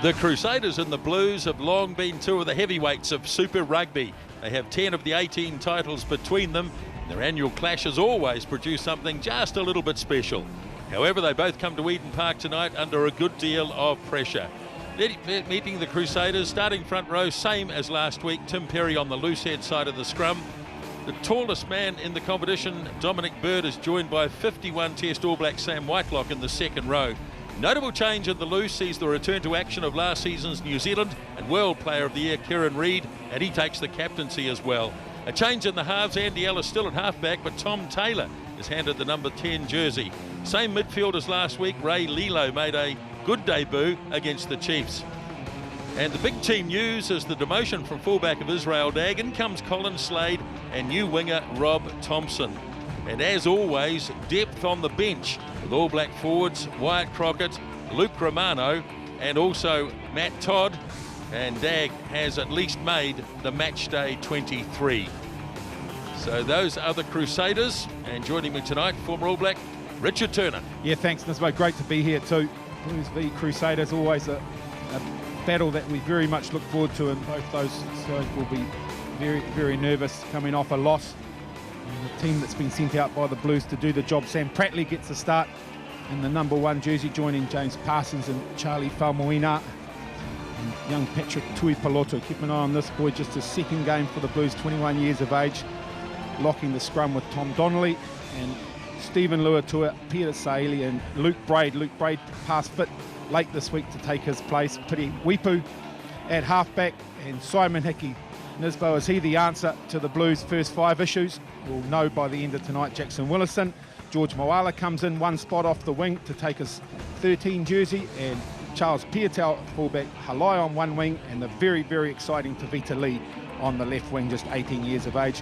The Crusaders and the Blues have long been two of the heavyweights of Super Rugby. They have 10 of the 18 titles between them. Their annual clashes always produce something just a little bit special. However, they both come to Eden Park tonight under a good deal of pressure. Meeting the Crusaders, starting front row, same as last week, Tim Perry on the loose head side of the scrum. The tallest man in the competition, Dominic Bird, is joined by 51 Test All Black Sam Whitelock in the second row. Notable change in the loose sees the return to action of last season's New Zealand and World Player of the Year, Kieran Reid, and he takes the captaincy as well. A change in the halves, Andy Ellis still at halfback, but Tom Taylor is handed the number 10 jersey. Same midfield as last week, Ray Lilo made a good debut against the Chiefs. And the big team news is the demotion from fullback of Israel Dagg. In comes Colin Slade and new winger Rob Thompson. And as always, depth on the bench with All Black forwards Wyatt Crockett, Luke Romano and also Matt Todd. And Dagg has at least made the match day 23. So those are the Crusaders, and joining me tonight, former All Black Richard Turner. Yeah, thanks Nismo, great to be here too. Blues v Crusaders, always a battle that we very much look forward to, and both those sides will be very, very nervous coming off a loss. And the team that's been sent out by the Blues to do the job, Sam Prattley gets the start in the number 1 jersey, joining James Parsons and Charlie Faumuina. And young Patrick Tuipulotu, keep an eye on this boy, just his second game for the Blues, 21 years of age, locking the scrum with Tom Donnelly and Stephen Luatua, Peter Saili and Luke Braid. Luke Braid passed fit late this week to take his place. Piri Wipu at halfback, and Simon Hickey. Nisbo, is he the answer to the Blues' first 5 issues? We'll know by the end of tonight. Jackson Willison. George Moala comes in 1 spot off the wing to take his 13 jersey, and Charles Piatel fullback, Halai on 1 wing, and the very, very exciting Tavita Lee on the left wing, just 18 years of age.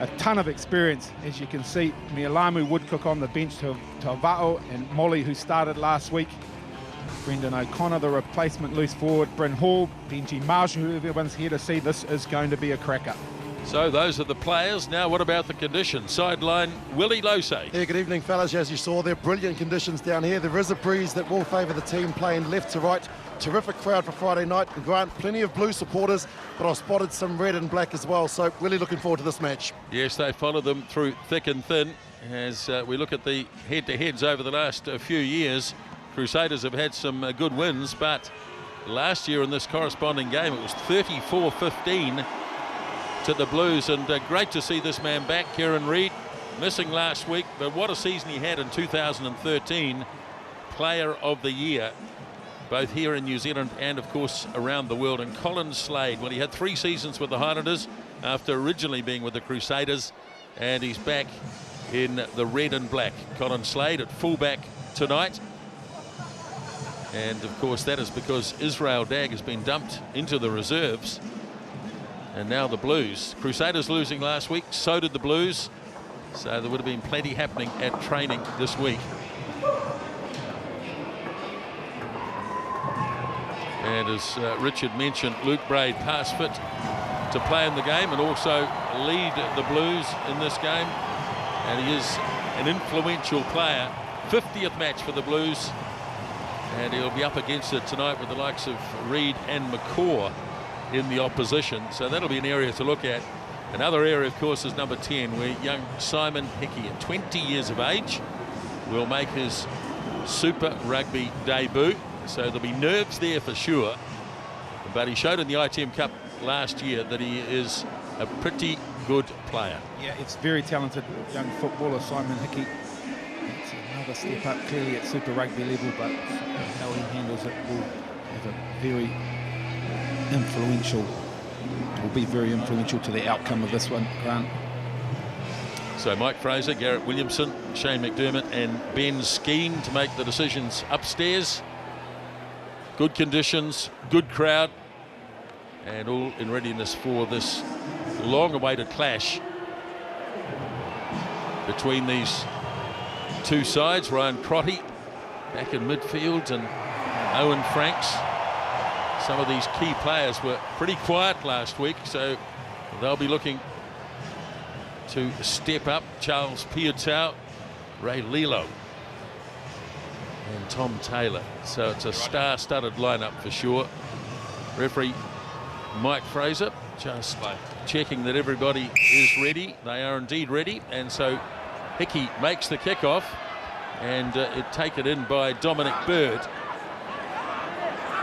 A ton of experience, as you can see. Mialamu Woodcook on the bench, Tavao and Molly, who started last week. Brendan O'Connor, the replacement loose forward, Bryn Hall, Benji Marshall, who everyone's here to see. This is going to be a cracker. So those are the players. Now what about the conditions? Sideline, Willie Lose. Yeah, good evening, fellas. As you saw, they're brilliant conditions down here. There is a breeze that will favour the team playing left to right. Terrific crowd for Friday night. And Grant, plenty of Blue supporters, but I've spotted some red and black as well. So really looking forward to this match. Yes, they follow them through thick and thin. As we look at the head-to-heads over the last few years, Crusaders have had some good wins, but last year in this corresponding game, it was 34-15 to the Blues, and great to see this man back, Kieran Reid, missing last week, but what a season he had in 2013, Player of the Year, both here in New Zealand and of course around the world. And Colin Slade, well, he had 3 seasons with the Highlanders after originally being with the Crusaders, and he's back in the red and black. Colin Slade at fullback tonight. And of course that is because Israel Dagg has been dumped into the reserves. And now the Blues. Crusaders losing last week, so did the Blues. So there would have been plenty happening at training this week. And as Richard mentioned, Luke Braid pass fit to play in the game and also lead the Blues in this game. And he is an influential player. 50th match for the Blues. And he'll be up against it tonight with the likes of Reid and McCaw in the opposition. So that'll be an area to look at. Another area, of course, is number 10, where young Simon Hickey, at 20 years of age, will make his Super Rugby debut. So there'll be nerves there for sure. But he showed in the ITM Cup last year that he is a pretty good player. Yeah, it's very talented young footballer, Simon Hickey. It's another step up clearly at Super Rugby level, but how he handles it will have a very be very influential to the outcome of this one, Grant. So Mike Fraser, Garrett Williamson, Shane McDermott and Ben Skeen to make the decisions upstairs. Good conditions, good crowd, and all in readiness for this long-awaited clash between these two sides. Ryan Crotty back in midfield and Owen Franks. Some of these key players were pretty quiet last week, so they'll be looking to step up. Charles Piatel, Ray Lilo, and Tom Taylor. So it's a star-studded lineup for sure. Referee Mike Fraser just checking that everybody is ready. They are indeed ready, and so Hickey makes the kickoff, and taken in by Dominic Bird.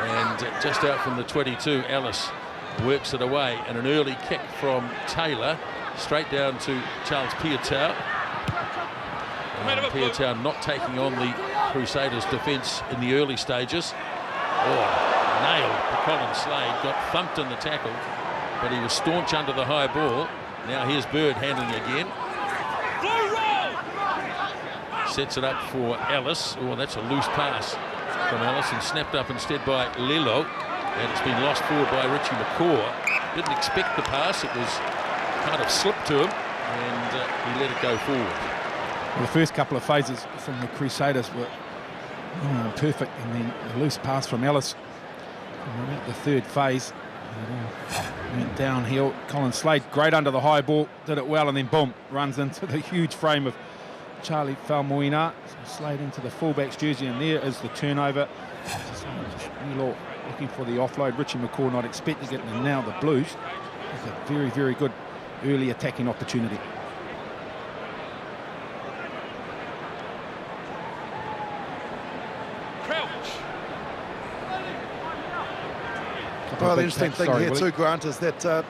And just out from the 22, Ellis works it away, and an early kick from Taylor straight down to Charles Piutau. Piutau not taking on the Crusaders' defence in the early stages. Oh, nailed for Colin Slade, got thumped in the tackle, but he was staunch under the high ball. Now here's Bird handling again. Sets it up for Ellis. Oh, that's a loose pass from Ellis, and snapped up instead by Lilo, and it's been lost forward by Richie McCaw. Didn't expect the pass, it was kind of slipped to him, and he let it go forward. Well, the first couple of phases from the Crusaders were perfect, and then a loose pass from Ellis from about the third phase. Went downhill. Colin Slade, great under the high ball, did it well, and then boom, runs into the huge frame of Charlie Falmoina. So Slade into the fullback's jersey, and there is the turnover. Just Milo looking for the offload. Richie McCaw not expecting it, and now the Blues with a very, very good early attacking opportunity. Well, the interesting thing here too, Grant, is that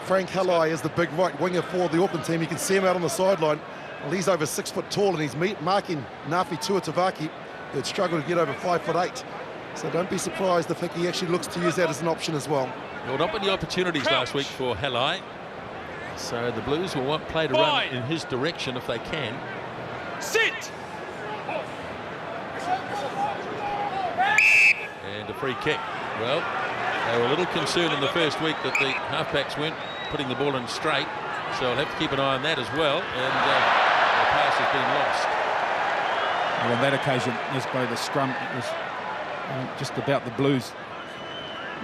Frank Halai is the big right winger for the Auckland team. You can see him out on the sideline. Well, he's over 6 foot tall, and he's marking Nafi Tuatavaki, who'd struggle to get over 5'8". So don't be surprised if Hickey actually looks to use that as an option as well. Well, not many opportunities last week for Halai. So the Blues will want play to run in his direction if they can. Sit! And a free kick. Well, they were a little concerned in the first week that the halfbacks weren't putting the ball in straight, so I'll have to keep an eye on that as well, and the pass has been lost. Well, on that occasion, Nisbo, the scrum, it was just about the Blues'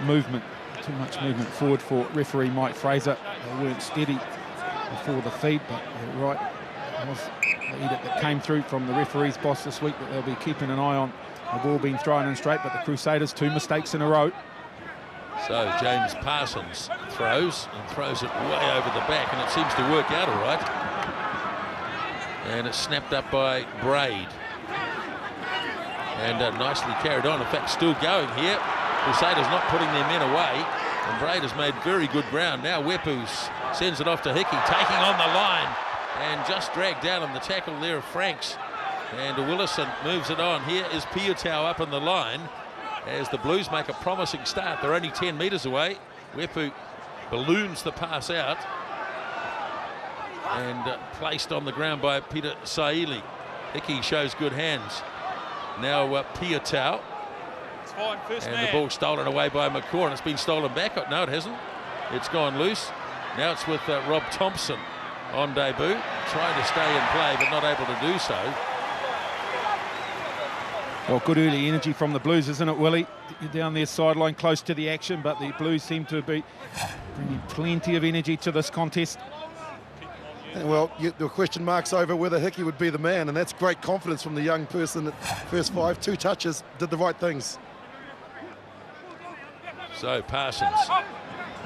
movement. Too much movement forward for referee Mike Fraser. They weren't steady before the feed, but you're right, it was the edict that came through from the referee's boss this week that they'll be keeping an eye on the ball being thrown in straight, but the Crusaders, 2 mistakes in a row. So James Parsons throws it way over the back, and it seems to work out all right. And it's snapped up by Braid. And nicely carried on. In fact, still going here. Crusaders not putting their men away. And Braid has made very good ground. Now Wepu sends it off to Hickey, taking on the line. And just dragged down on the tackle there of Franks. And Willison moves it on. Here is Piutau up in the line as the Blues make a promising start. They're only 10 metres away. Wepu balloons the pass out. And placed on the ground by Peter Saili. Hickey shows good hands. Now Piutau. It's fine, first and man. The ball stolen away by McCaw, and it's been stolen back. No, it hasn't. It's gone loose. Now it's with Rob Thompson on debut, trying to stay in play, but not able to do so. Well, good early energy from the Blues, isn't it, Willie? You're down their sideline, close to the action, but the Blues seem to be bringing plenty of energy to this contest. Well, the question marks over whether Hickey would be the man, and that's great confidence from the young person. At first 5, 2 touches, did the right things. So Parsons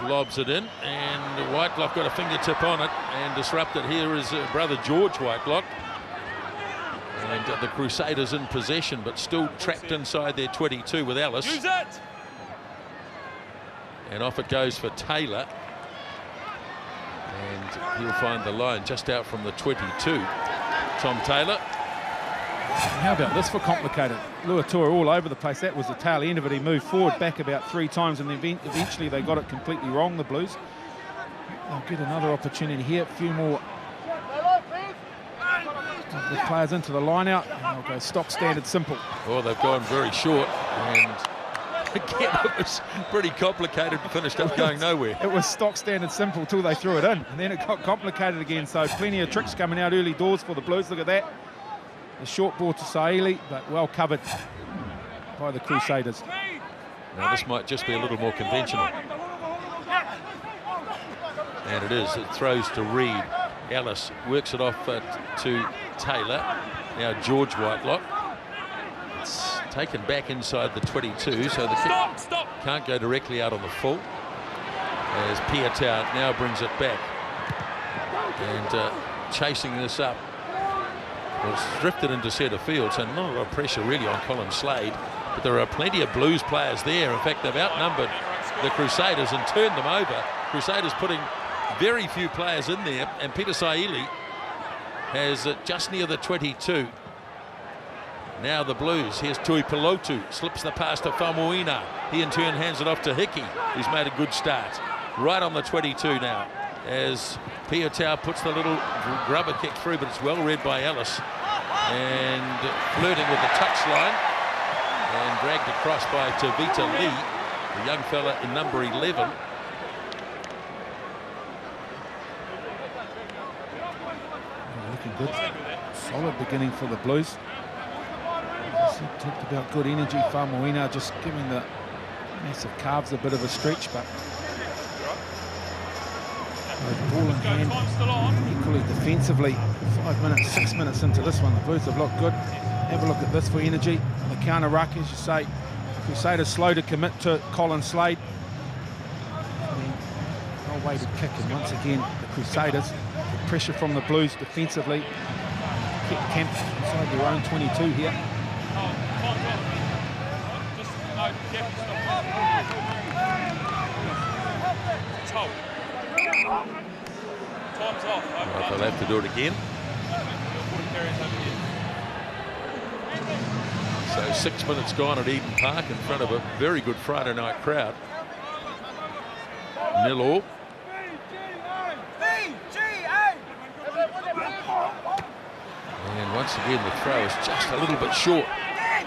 lobs it in, and Whitelock got a fingertip on it and disrupted. Here is brother George Whitelock. And the Crusaders in possession, but still trapped inside their 22 with Ellis. Use it! And off it goes for Taylor. And he'll find the line just out from the 22. Tom Taylor. How about this for complicated? Luatua all over the place. That was the tail end of it. He moved forward back about 3 times, and then eventually they got it completely wrong, the Blues. They'll get another opportunity here. A few more of the players into the line out, and they'll go stock standard simple. Oh, they've gone very short, and again it was pretty complicated and finished up going nowhere. It was stock standard simple till they threw it in, and then it got complicated again. So plenty of tricks coming out early doors for the Blues. Look at that. The short ball to Saili, but well covered by the Crusaders. Now this might just be a little more conventional. And it is. It throws to Reed. Ellis works it off to Taylor. Now George Whitelock. It's taken back inside the 22, so the kick can't go directly out on the full. As Piatau now brings it back. And chasing this up. Well, it's drifted into centre field, so not a lot of pressure really on Colin Slade. But there are plenty of Blues players there. In fact, they've outnumbered the Crusaders and turned them over. Crusaders putting very few players in there, and Peter Saili has just near the 22. Now the Blues, here's Tui Pelotu, slips the pass to Faumuina. He in turn hands it off to Hickey, who's made a good start. Right on the 22 now, as Piatau puts the little grubber kick through, but it's well read by Ellis. And flirting with the touchline, and dragged across by Tavita Lee, the young fella in number 11. Looking good. Solid beginning for the Blues. As we talked about good energy. Faumuina just giving the massive calves a bit of a stretch, but ball in hand, equally defensively. 5 minutes, 6 minutes into this one, the Blues have looked good. Have a look at this for energy. The counter ruck, as you say, Crusaders slow to commit to Colin Slade. Well-weighted kick, and once again the Crusaders, the pressure from the Blues defensively, kept camp inside their own 22 here. Time's off. Well, they'll have to do it again. So 6 minutes gone at Eden Park in front of a very good Friday night crowd. 0-0. And once again the throw is just a little bit short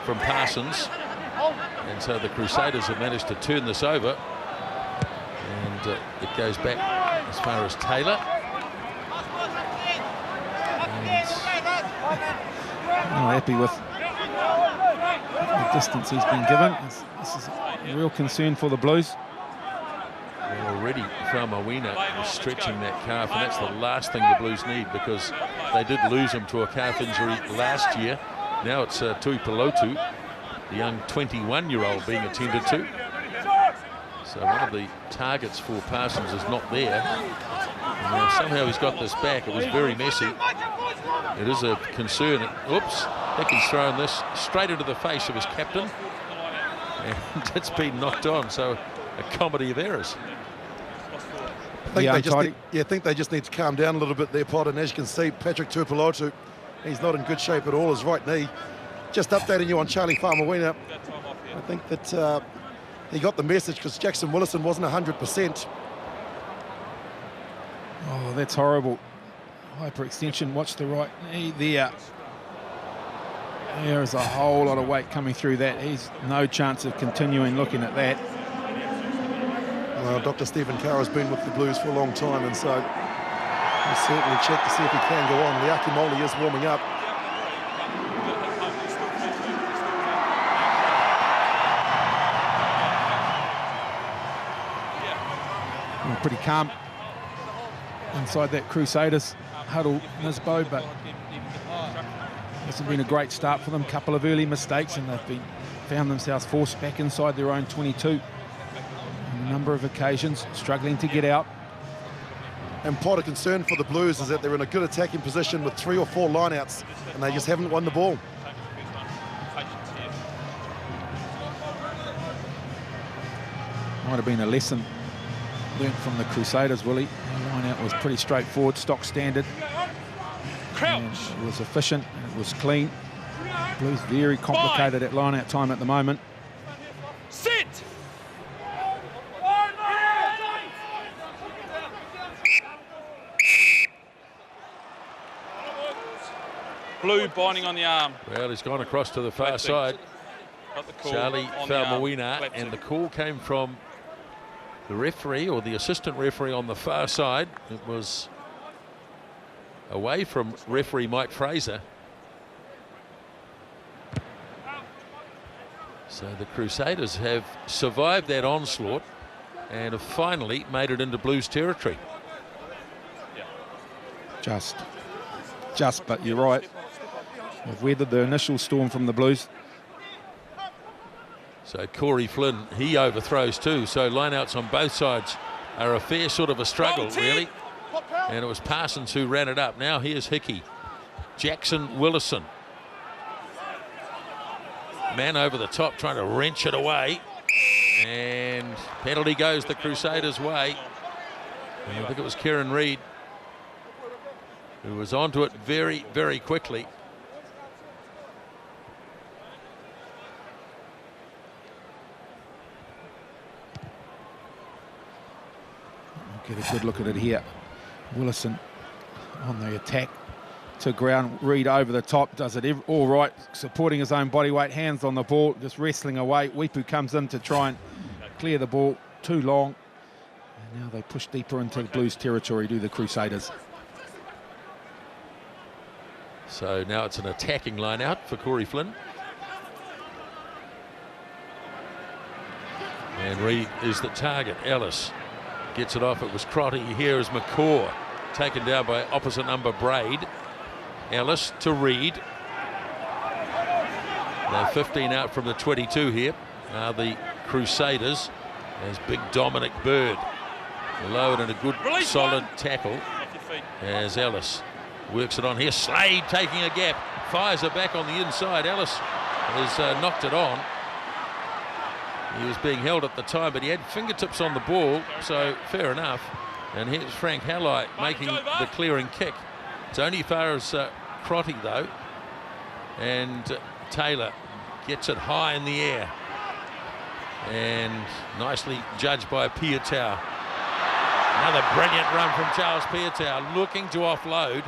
from Parsons. And so the Crusaders have managed to turn this over. And it goes back as far as Taylor. Not happy with the distance he's been given. This is a real concern for the Blues. Well, already Faumuina is stretching that calf, and that's the last thing the Blues need, because they did lose him to a calf injury last year. Now it's Tui Pelotu, the young 21-year-old, being attended to. So one of the targets for Parsons is not there. And somehow he's got this back. It was very messy. It is a concern. Oops, Hickey's thrown this straight into the face of his captain. And it's been knocked on, so a comedy of errors. I think they just need to calm down a little bit there, Pod. And as you can see, Patrick Tuipulotu, he's not in good shape at all. His right knee. Just updating you on Charlie Faumuina. I think that he got the message, because Jackson Willison wasn't 100%. Oh, that's horrible. Hyperextension, watch the right knee there. There is a whole lot of weight coming through that. He's no chance of continuing looking at that. Well, Dr. Stephen Carroll's been with the Blues for a long time, and so we'll certainly check to see if he can go on. The Akimoli is warming up. Pretty calm inside that Crusaders huddle, Nisbo, but hasn't been a great start for them. Couple of early mistakes, and they've found themselves forced back inside their own 22 on a number of occasions, struggling to get out. And part of concern for the Blues is that they're in a good attacking position with 3 or 4 lineouts, and they just haven't won the ball. Might have been a lesson learnt from the Crusaders, Willie. The line-out was pretty straightforward, stock standard. And it was efficient, and it was clean. Blues very complicated at line-out time at the moment. Sit! Blue binding on the arm. Well, he's gone across to the far side. Charlie Faumuina, and the call came from the referee, or the assistant referee, on the far side. It was away from referee Mike Fraser. So the Crusaders have survived that onslaught and have finally made it into Blues territory. Just, but you're right. They've weathered the initial storm from the Blues. So Corey Flynn, he overthrows too. So lineouts on both sides are a fair sort of a struggle, really. And it was Parsons who ran it up. Now here's Hickey. Jackson Willison. Man over the top trying to wrench it away. And penalty goes the Crusaders' way. And I think it was Kieran Reid who was onto it very, very quickly. Get a good look at it here. Willison on the attack to ground. Reid over the top, does it all right, supporting his own body weight, hands on the ball, just wrestling away. Wipu comes in to try and clear the ball, too long. And now they push deeper into the Blues territory, do the Crusaders. So now it's an attacking line out for Corey Flynn. And Reid is the target. Ellis gets it off. It was Crotty. Here is McCaw, taken down by opposite number Braid. Ellis to Reid. Now 15 out from the 22 here are the Crusaders. There's big Dominic Bird. Lowered and a good solid tackle as Ellis works it on here. Slade taking a gap, fires it back on the inside. Ellis has knocked it on. He was being held at the time, but he had fingertips on the ball, so fair enough. And here's Frank Halley making the clearing kick. It's only far as Crotty, though. And Taylor gets it high in the air. And nicely judged by Piutau. Another brilliant run from Charles Piutau, looking to offload.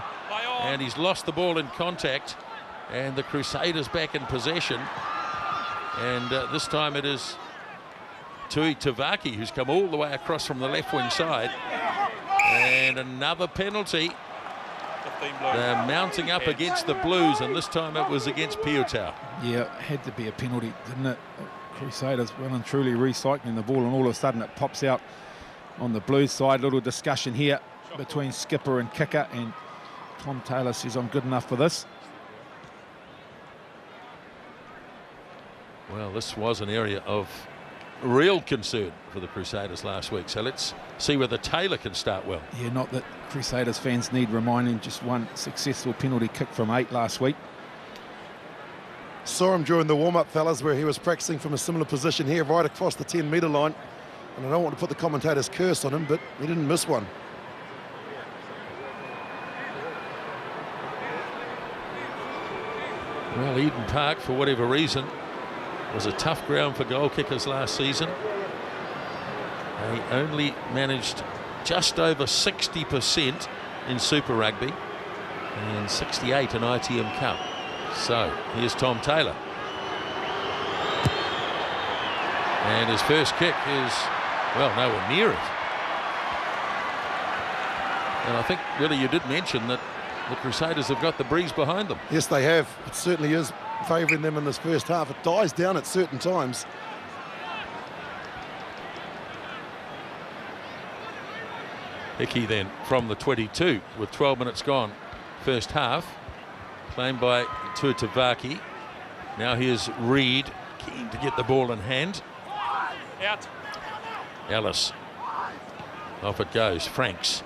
And he's lost the ball in contact. And the Crusaders back in possession. And this time it is Tui Tavaki who's come all the way across from the left wing side. And another penalty. They're mounting up against the Blues, and this time it was against Piutau. Yeah, had to be a penalty, didn't it? Crusaders well and truly recycling the ball, and all of a sudden it pops out on the Blues side. Little discussion here between skipper and kicker, and Tom Taylor says, I'm good enough for this. Well, this was an area of real concern for the Crusaders last week, so let's see whether Taylor can start well. Yeah, not that Crusaders fans need reminding, just one successful penalty kick from 8 last week. Saw him during the warm-up, fellas, where he was practicing from a similar position here, right across the 10-metre line. And I don't want to put the commentator's curse on him, but he didn't miss one. Well, Eden Park, for whatever reason, was a tough ground for goal kickers last season. They only managed just over 60% in Super Rugby and 68 in ITM Cup. So here's Tom Taylor. And his first kick is, well, nowhere near it. And I think, really, you did mention that the Crusaders have got the breeze behind them. Yes, they have. It certainly is favouring them in this first half. It dies down at certain times. Hickey then from the 22 with 12 minutes gone. First half. Claimed by Tuitavaki. Now here's Reid, keen to get the ball in hand. Out. Ellis. Off it goes. Franks.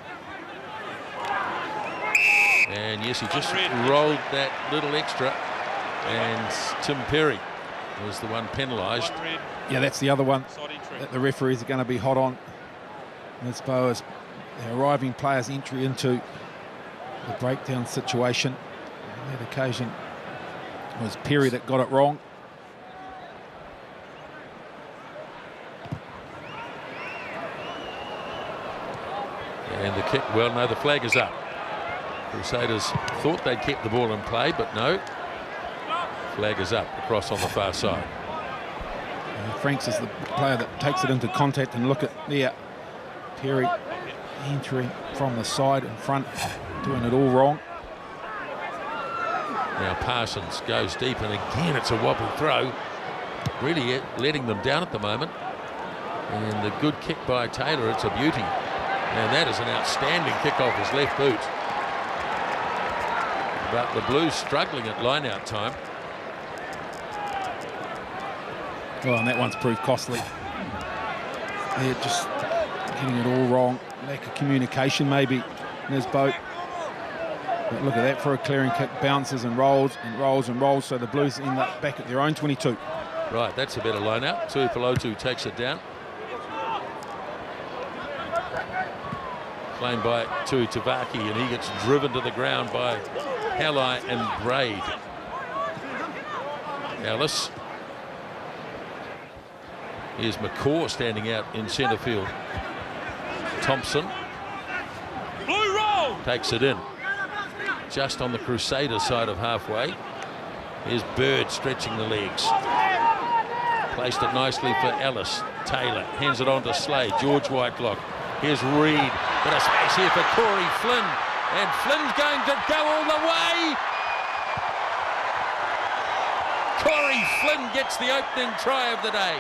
And yes, he just rolled that little extra. And Tim Perry was the one penalised. Yeah, that's the other one that the referees are going to be hot on. As far as the arriving players' entry into the breakdown situation. On that occasion, it was Perry that got it wrong. And the kick, well, no, the flag is up. Crusaders thought they'd kept the ball in play, but no. Flag is up across on the far side. Franks is the player that takes it into contact, and look at there. Perry entering from the side in front, doing it all wrong. Now Parsons goes deep, and again it's a wobble throw. Really letting them down at the moment. And the good kick by Taylor, it's a beauty. And that is an outstanding kick off his left boot. But the Blues struggling at line-out time. Oh, and that one's proved costly. They're just getting it all wrong. Lack of communication maybe in his boat. But look at that for a clearing kick. Bounces and rolls and rolls and rolls. So the Blues end up back at their own 22. Right, that's a better line out. Tuipulotu takes it down. Claimed by Tavaki, and he gets driven to the ground by Halai and Braid. Ellis. Here's McCaw standing out in centre field. Thompson. Blue roll! Takes it in. Just on the Crusaders side of halfway. Here's Bird stretching the legs. Placed it nicely for Ellis. Taylor hands it on to Slade. George Whitelock. Here's Reed. Bit of space here for Corey Flynn. And Flynn's going to go all the way. Corey Flynn gets the opening try of the day.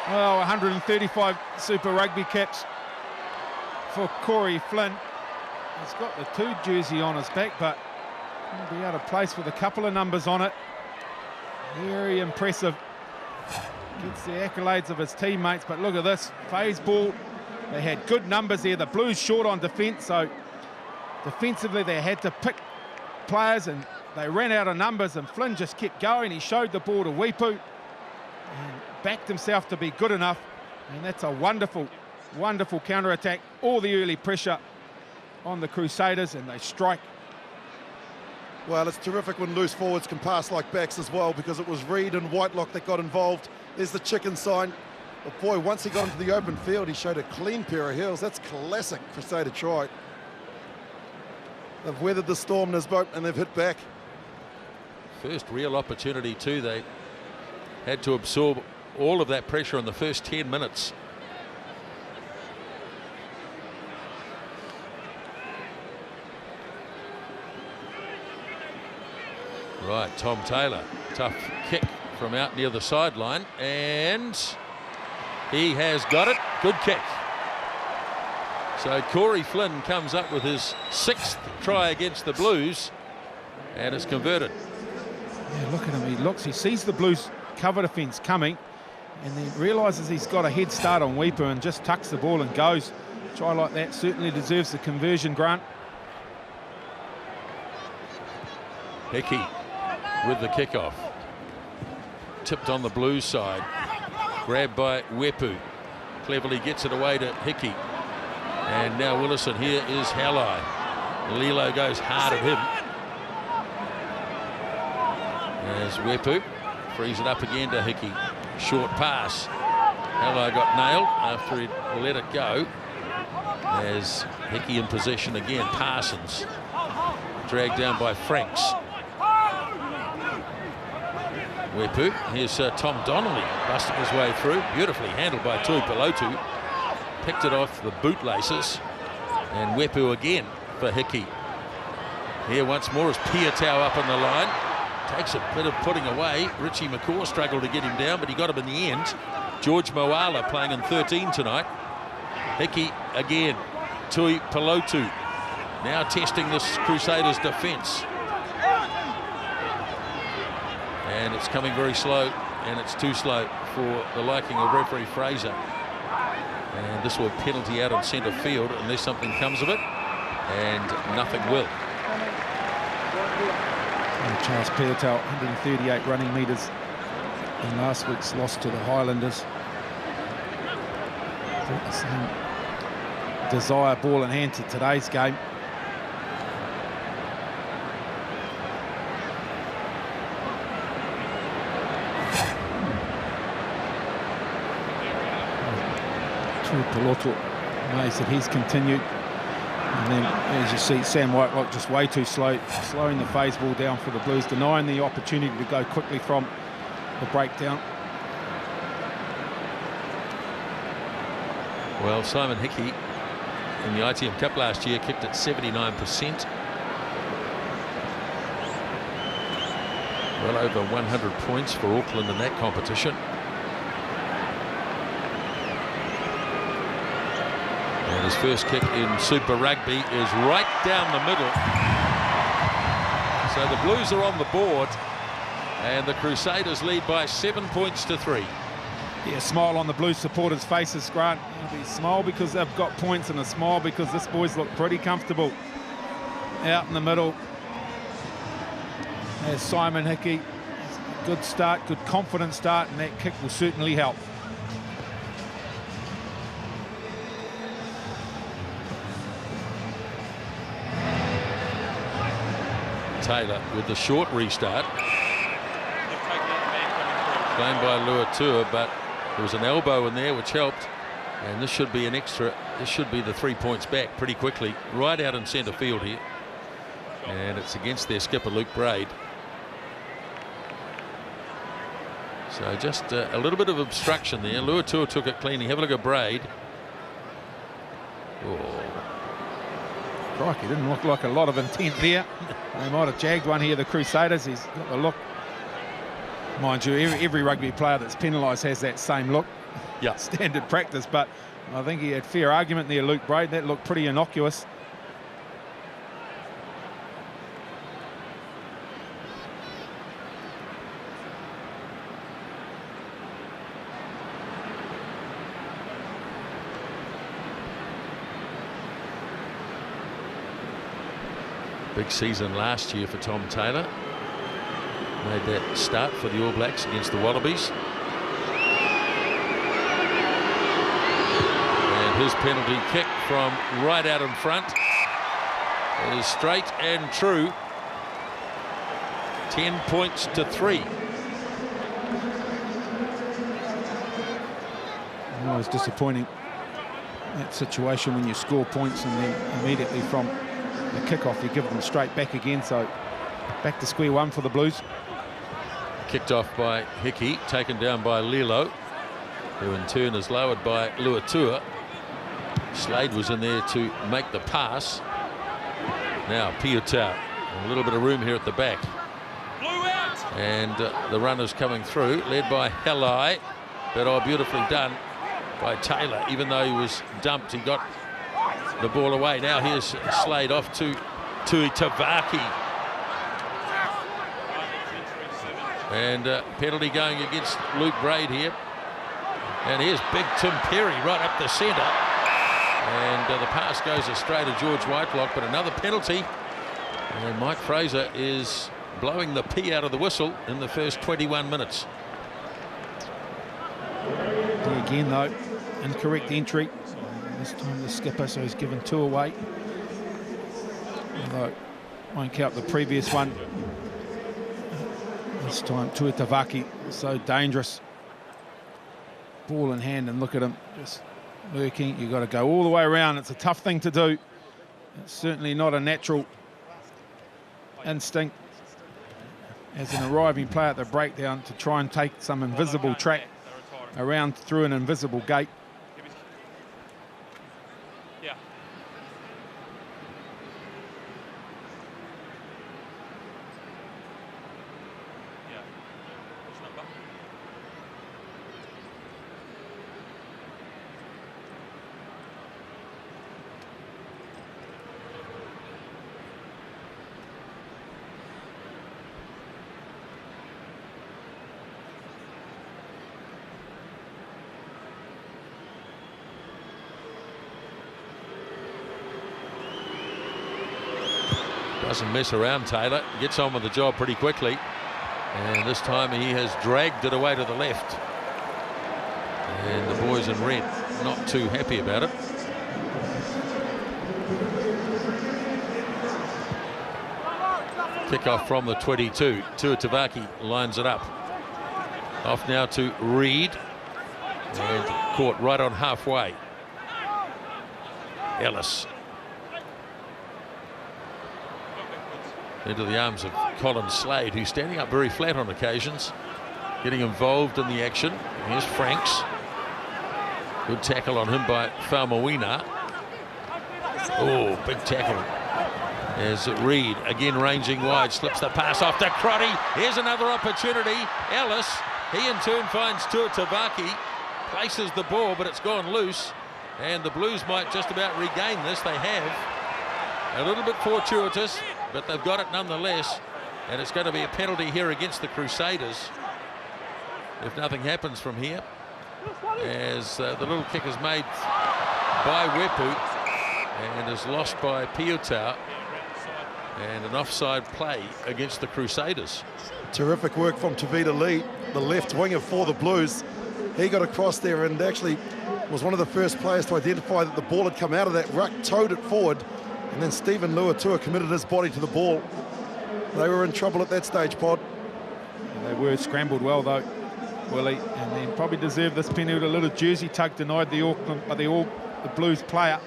Well, 135 Super Rugby caps for Corey Flynn. He's got the 2 jersey on his back, but he'll be out of place with a couple of numbers on it. Very impressive. Gets the accolades of his teammates, but look at this. Phase ball. They had good numbers there. The Blues short on defence, so defensively they had to pick players and they ran out of numbers, and Flynn just kept going. He showed the ball to Weepu and backed himself to be good enough, and that's a wonderful, wonderful counter-attack. All the early pressure on the Crusaders, and they strike. Well, it's terrific when loose forwards can pass like backs as well, because it was Reed and Whitelock that got involved. There's the chicken sign. But boy, once he got into the open field, he showed a clean pair of heels. That's classic Crusader try. They've weathered the storm in his boat and they've hit back. First real opportunity too. They had to absorb all of that pressure in the first 10 minutes. Right, Tom Taylor, tough kick from out near the sideline, and he has got it. Good kick. So Corey Flynn comes up with his 6th try against the Blues, and it's converted. Yeah, look at him. He looks, he sees the Blues cover defence coming, and then realises he's got a head start on Weepu and just tucks the ball and goes. A try like that certainly deserves the conversion, Grant. Hickey with the kickoff. Tipped on the Blues side. Grabbed by Weepu. Cleverly gets it away to Hickey. And now Willison. Here is Halai. Lilo goes hard at him. As Weepu frees it up again to Hickey. Short pass. Halai got nailed after he let it go. As Hickey in possession again. Parsons dragged down by Franks. Weepu. Here's Tom Donnelly busting his way through. Beautifully handled by Tuipulotu. Picked it off the bootlaces. And Weepu again for Hickey. Here once more is Piatau up on the line. Takes a bit of putting away. Richie McCaw struggled to get him down, but he got him in the end. George Moala playing in 13 tonight. Hickey again. Tuipulotu now testing this Crusaders defence. And it's coming very slow, and it's too slow for the liking of referee Fraser. And this will penalty out on centre field unless something comes of it, and nothing will. And Charles Piatau, 138 running metres in last week's loss to the Highlanders. The same desire ball in hand to today's game. Piloto amazed that he's continued, and then as you see Sam Whitelock just way too slow, slowing the phase ball down for the Blues, denying the opportunity to go quickly from the breakdown. Well, Simon Hickey in the ITM Cup last year kicked at 79%. Well over 100 points for Auckland in that competition. And his first kick in Super Rugby is right down the middle. So the Blues are on the board. And the Crusaders lead by 7 points to 3. Yeah, smile on the Blues supporters' faces, Grant. It'll be a smile because they've got points and a smile because this boys look pretty comfortable out in the middle. There's Simon Hickey. Good start, good confident start, and that kick will certainly help. Taylor with the short restart. Claimed by Luatua, but there was an elbow in there which helped. And this should be an extra. This should be the 3 points back pretty quickly. Right out in centre field here. And it's against their skipper, Luke Braid. So just a little bit of obstruction there. Luatua took it cleanly. Have a look at Braid. Oh. Crikey, didn't look like a lot of intent there. They might have jagged one here, the Crusaders. He's got the look. Mind you, every rugby player that's penalised has that same look. Yeah. Standard practice, but I think he had fair argument there, Luke Braid. That looked pretty innocuous. Big season last year for Tom Taylor. Made that start for the All Blacks against the Wallabies. And his penalty kick from right out in front is straight and true. 10 points to 3. Always disappointing, that situation when you score points and then immediately from the kickoff you give them straight back again. So back to square one for the Blues. Kicked off by Hickey, taken down by Lilo, who in turn is lowered by Luatua. Slade was in there to make the pass. Now Piutau, a little bit of room here at the back. And the runners coming through, led by Helai, but beautifully done by Taylor. Even though he was dumped, he got the ball away. Now here's Slade off to Tavaki. And penalty going against Luke Braid here. And here's big Tim Perry right up the centre. And the pass goes astray to George Whitelock, but another penalty. And Mike Fraser is blowing the pee out of the whistle in the first 21 minutes. Again, though, incorrect entry. This time the skipper, so he's given 2 away. Although, won't count the previous one. This time, Tuatavaki, so dangerous. Ball in hand, and look at him, just lurking. You've got to go all the way around. It's a tough thing to do. It's certainly not a natural instinct as an arriving player at the breakdown to try and take some invisible track around through an invisible gate. Doesn't mess around, Taylor. Gets on with the job pretty quickly. And this time he has dragged it away to the left. And the boys in red not too happy about it. Kick off from the 22. Tuatavaki lines it up. Off now to Reed. And caught right on halfway. Ellis. Into the arms of Colin Slade, who's standing up very flat on occasions, getting involved in the action. Here's Franks. Good tackle on him by Faumuina. Oh, big tackle. As Reed, again ranging wide, slips the pass off to Crotty. Here's another opportunity. Ellis, he in turn finds Tuatavaki, places the ball, but it's gone loose. And the Blues might just about regain this. They have. A little bit fortuitous, but they've got it nonetheless. And it's going to be a penalty here against the Crusaders if nothing happens from here, as the little kick is made by Wepu and is lost by Piutau, and an offside play against the Crusaders. Terrific work from Tavita Lee, the left winger for the Blues. He got across there and actually was one of the first players to identify that the ball had come out of that ruck, towed it forward, and then Stephen Luatua committed his body to the ball. They were in trouble at that stage, Pod. And they were scrambled well, though, Willie, and then probably deserved this penalty. A little jersey tug denied the Blues player.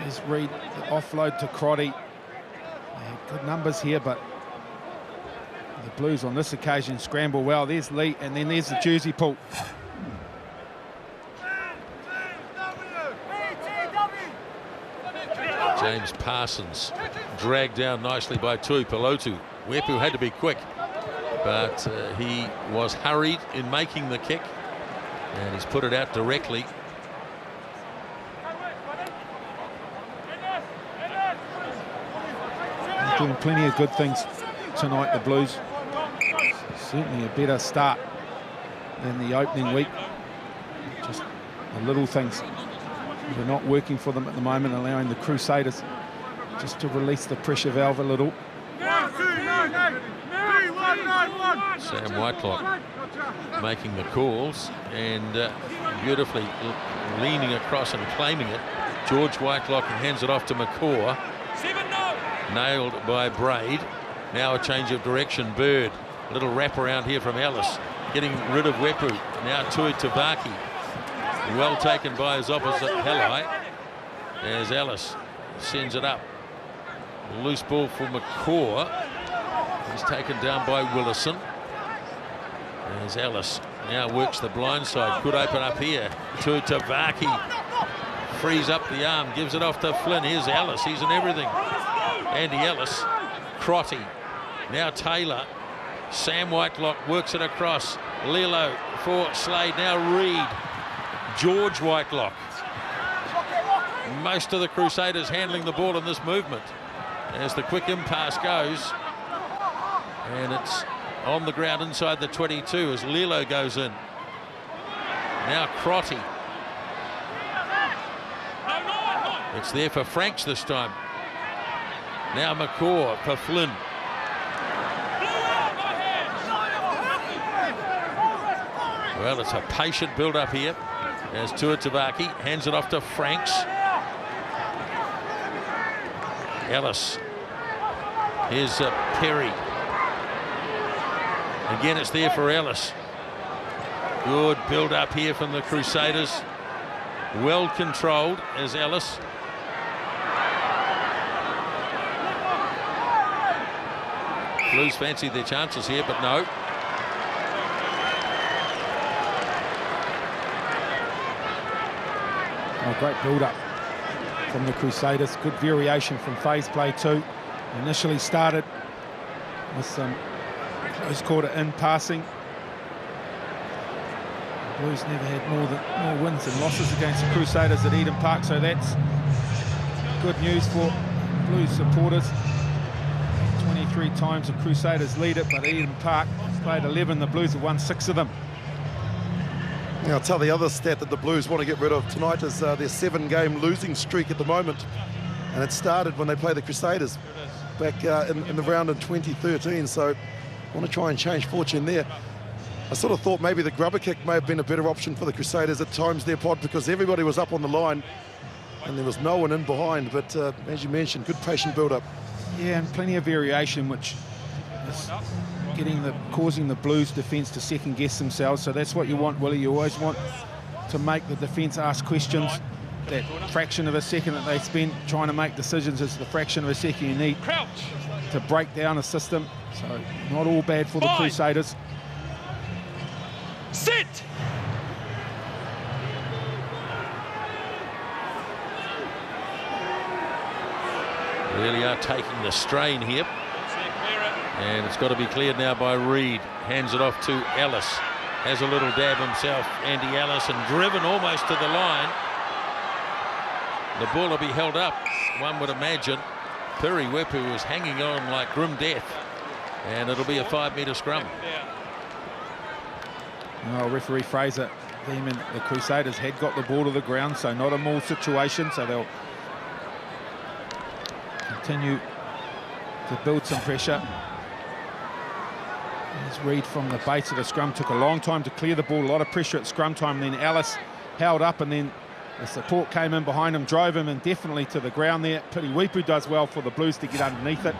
There's Reid, the offload to Crotty. Good numbers here, but the Blues on this occasion scramble well. There's Lee, and then there's the jersey pull. James Parsons dragged down nicely by Tuipulotu. Wepu had to be quick, but he was hurried in making the kick, and he's put it out directly. They're doing plenty of good things tonight, the Blues. Certainly a better start than the opening week. Just the little things that are not working for them at the moment, allowing the Crusaders just to release the pressure valve a little. Sam Whitelock making the calls and beautifully leaning across and claiming it. George Whitelock hands it off to McCaw. Nailed by Braid. Now a change of direction. Bird. A little wrap around here from Ellis. Getting rid of Wepu. Now Tui Tavaki. Well taken by his opposite Helai. As Ellis sends it up. Loose ball for McCaw. He's taken down by Willison. As Ellis now works the blind side. Could open up here. Tui Tavaki frees up the arm. Gives it off to Flynn. Here's Ellis. He's in everything. Andy Ellis. Crotty. Now Taylor. Sam Whitelock works it across. Lilo for Slade. Now Reid. George Whitelock. Most of the Crusaders handling the ball in this movement as the quick impasse goes, and it's on the ground inside the 22 as Lilo goes in. Now Crotty. It's there for Franks this time. Now McCaw for Flynn. Well, it's a patient build-up here as Tuatavaki hands it off to Franks. Ellis. Here's Perry. Again, it's there for Ellis. Good build-up here from the Crusaders. Well controlled as Ellis. Blues fancy their chances here, but no. Oh, great build-up from the Crusaders. Good variation from phase play too. Initially started with some close quarter in passing. The Blues never had more wins and losses against the Crusaders at Eden Park, so that's good news for Blues supporters. 23 times the Crusaders lead it, but at Eden Park played 11. The Blues have won 6 of them. Now, I'll tell the other stat that the Blues want to get rid of tonight is their 7-game losing streak at the moment. And it started when they played the Crusaders back in the round in 2013. So I want to try and change fortune there. I sort of thought maybe the grubber kick may have been a better option for the Crusaders at times there, Pod, because everybody was up on the line and there was no one in behind. But as you mentioned, good patient build-up. Yeah, and plenty of variation, which is causing the Blues defence to second-guess themselves. So that's what you want, Willie. You always want to make the defence ask questions. That fraction of a second that they spend trying to make decisions is the fraction of a second you need to break down a system. So not all bad for the Crusaders. Sit! Really are taking the strain here. And it's got to be cleared now by Reid. Hands it off to Ellis. Has a little dab himself, Andy Ellis, and driven almost to the line. The ball will be held up, one would imagine. Piri Wepu was hanging on like grim death, and it'll be a 5-metre scrum. Oh, referee Fraser, the Crusaders had got the ball to the ground, so not a maul situation, so they'll continue to build some pressure. As Reid from the base of the scrum took a long time to clear the ball, a lot of pressure at scrum time, then Ellis held up, and then the support came in behind him, drove him indefinitely to the ground there. Piri Wepu does well for the Blues to get underneath it.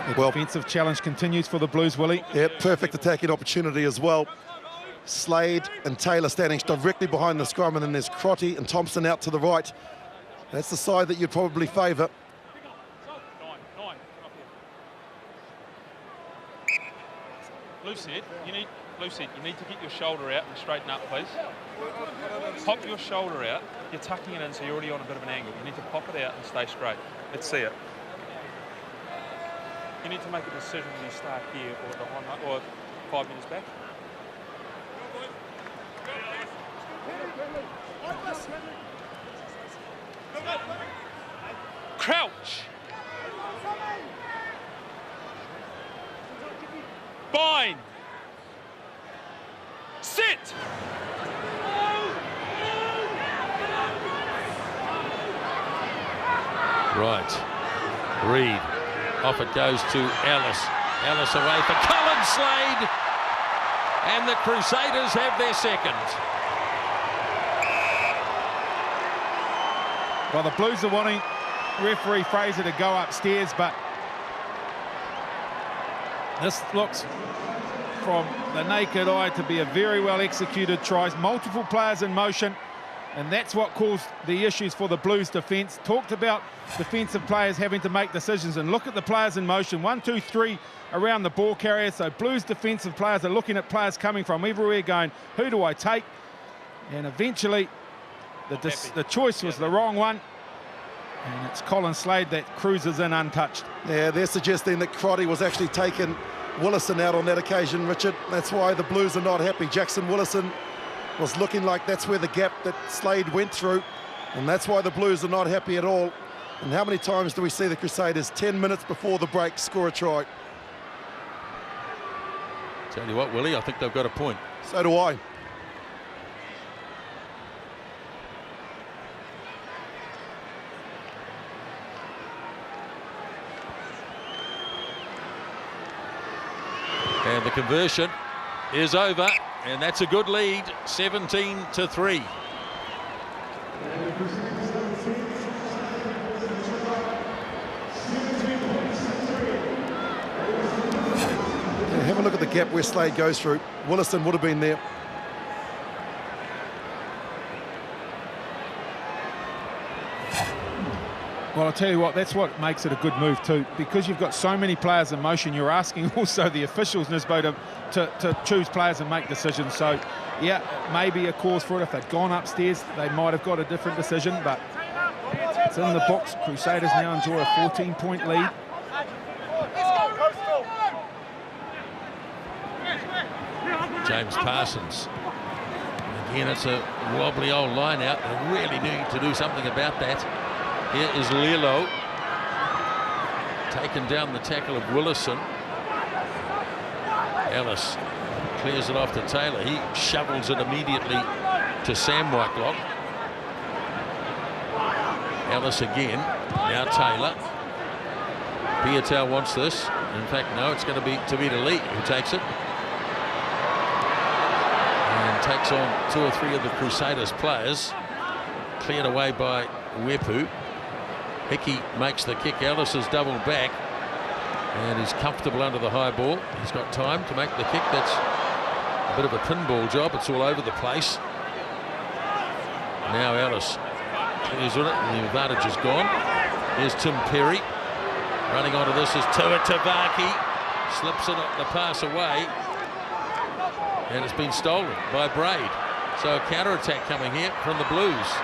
The defensive challenge continues for the Blues, Willie. Yeah, perfect attacking opportunity as well. Slade and Taylor standing directly behind the scrum, and then there's Crotty and Thompson out to the right. That's the side that you'd probably favour. Blue said, you need to get your shoulder out and straighten up, please. Pop your shoulder out. You're tucking it in, so you're already on a bit of an angle. You need to pop it out and stay straight. Let's see it. You need to make a decision when you start here or behind, or 5 minutes back. Crouch. Bind. Sit. Right. Reid. Off it goes to Ellis. Ellis away for Colin Slade. And the Crusaders have their second. Well, the Blues are wanting referee Fraser to go upstairs, but this looks from the naked eye to be a very well executed try. Multiple players in motion, and that's what caused the issues for the Blues defence. Talked about defensive players having to make decisions, and look at the players in motion. 1, 2, 3 around the ball carrier. So Blues defensive players are looking at players coming from everywhere going, who do I take? And eventually the choice was the wrong one. And it's Colin Slade that cruises in untouched. Yeah, they're suggesting that Crotty was actually taking Willison out on that occasion, Richard. That's why the Blues are not happy. Jackson Willison was looking like that's where the gap that Slade went through, and that's why the Blues are not happy at all. And how many times do we see the Crusaders 10 minutes before the break score a try? Tell you what, Willie, I think they've got a point. So do I. And the conversion is over, and that's a good lead, 17-3. Have a look at the gap where Slade goes through. Willison would have been there. Well, I'll tell you what, that's what makes it a good move too, because you've got so many players in motion. You're asking also the officials, Nisbo, to choose players and make decisions. So, yeah, maybe a cause for it. If they'd gone upstairs, they might have got a different decision, but it's in the books. Crusaders now enjoy a 14-point lead. James Parsons. Again, it's a wobbly old line out. They really need to do something about that. Here is Lilo, taken down the tackle of Willison. Ellis clears it off to Taylor. He shovels it immediately to Sam Whitelock. Ellis again. Now Taylor. Piatel wants this. In fact, no, it's going to be Tavita Lee who takes it. And takes on 2 or 3 of the Crusaders players. Cleared away by Wepu. Hickey makes the kick. Ellis is doubled back, and he's comfortable under the high ball. He's got time to make the kick. That's a bit of a pinball job. It's all over the place. Now Ellis clears on it, and the advantage is gone. Here's Tim Perry. Running onto this is Tua Tavaki. Slips it, the pass away, and it's been stolen by Braid. So a counter-attack coming here from the Blues.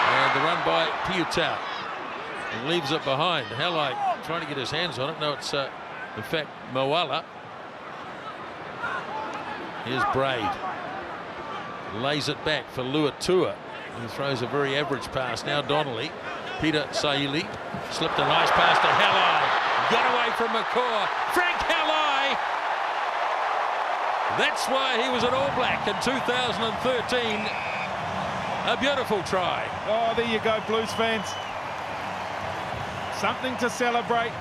And the run by Piutau, and leaves it behind. Halai trying to get his hands on it. No, it's in fact Moala. Here's Braid. Lays it back for Luatua. He throws a very average pass. Now Donnelly. Peter Saili slipped a nice pass to Halai. Got away from McCaw. Frank Halai. That's why he was an All Black in 2013. A beautiful try. Oh, there you go, Blues fans. Something to celebrate.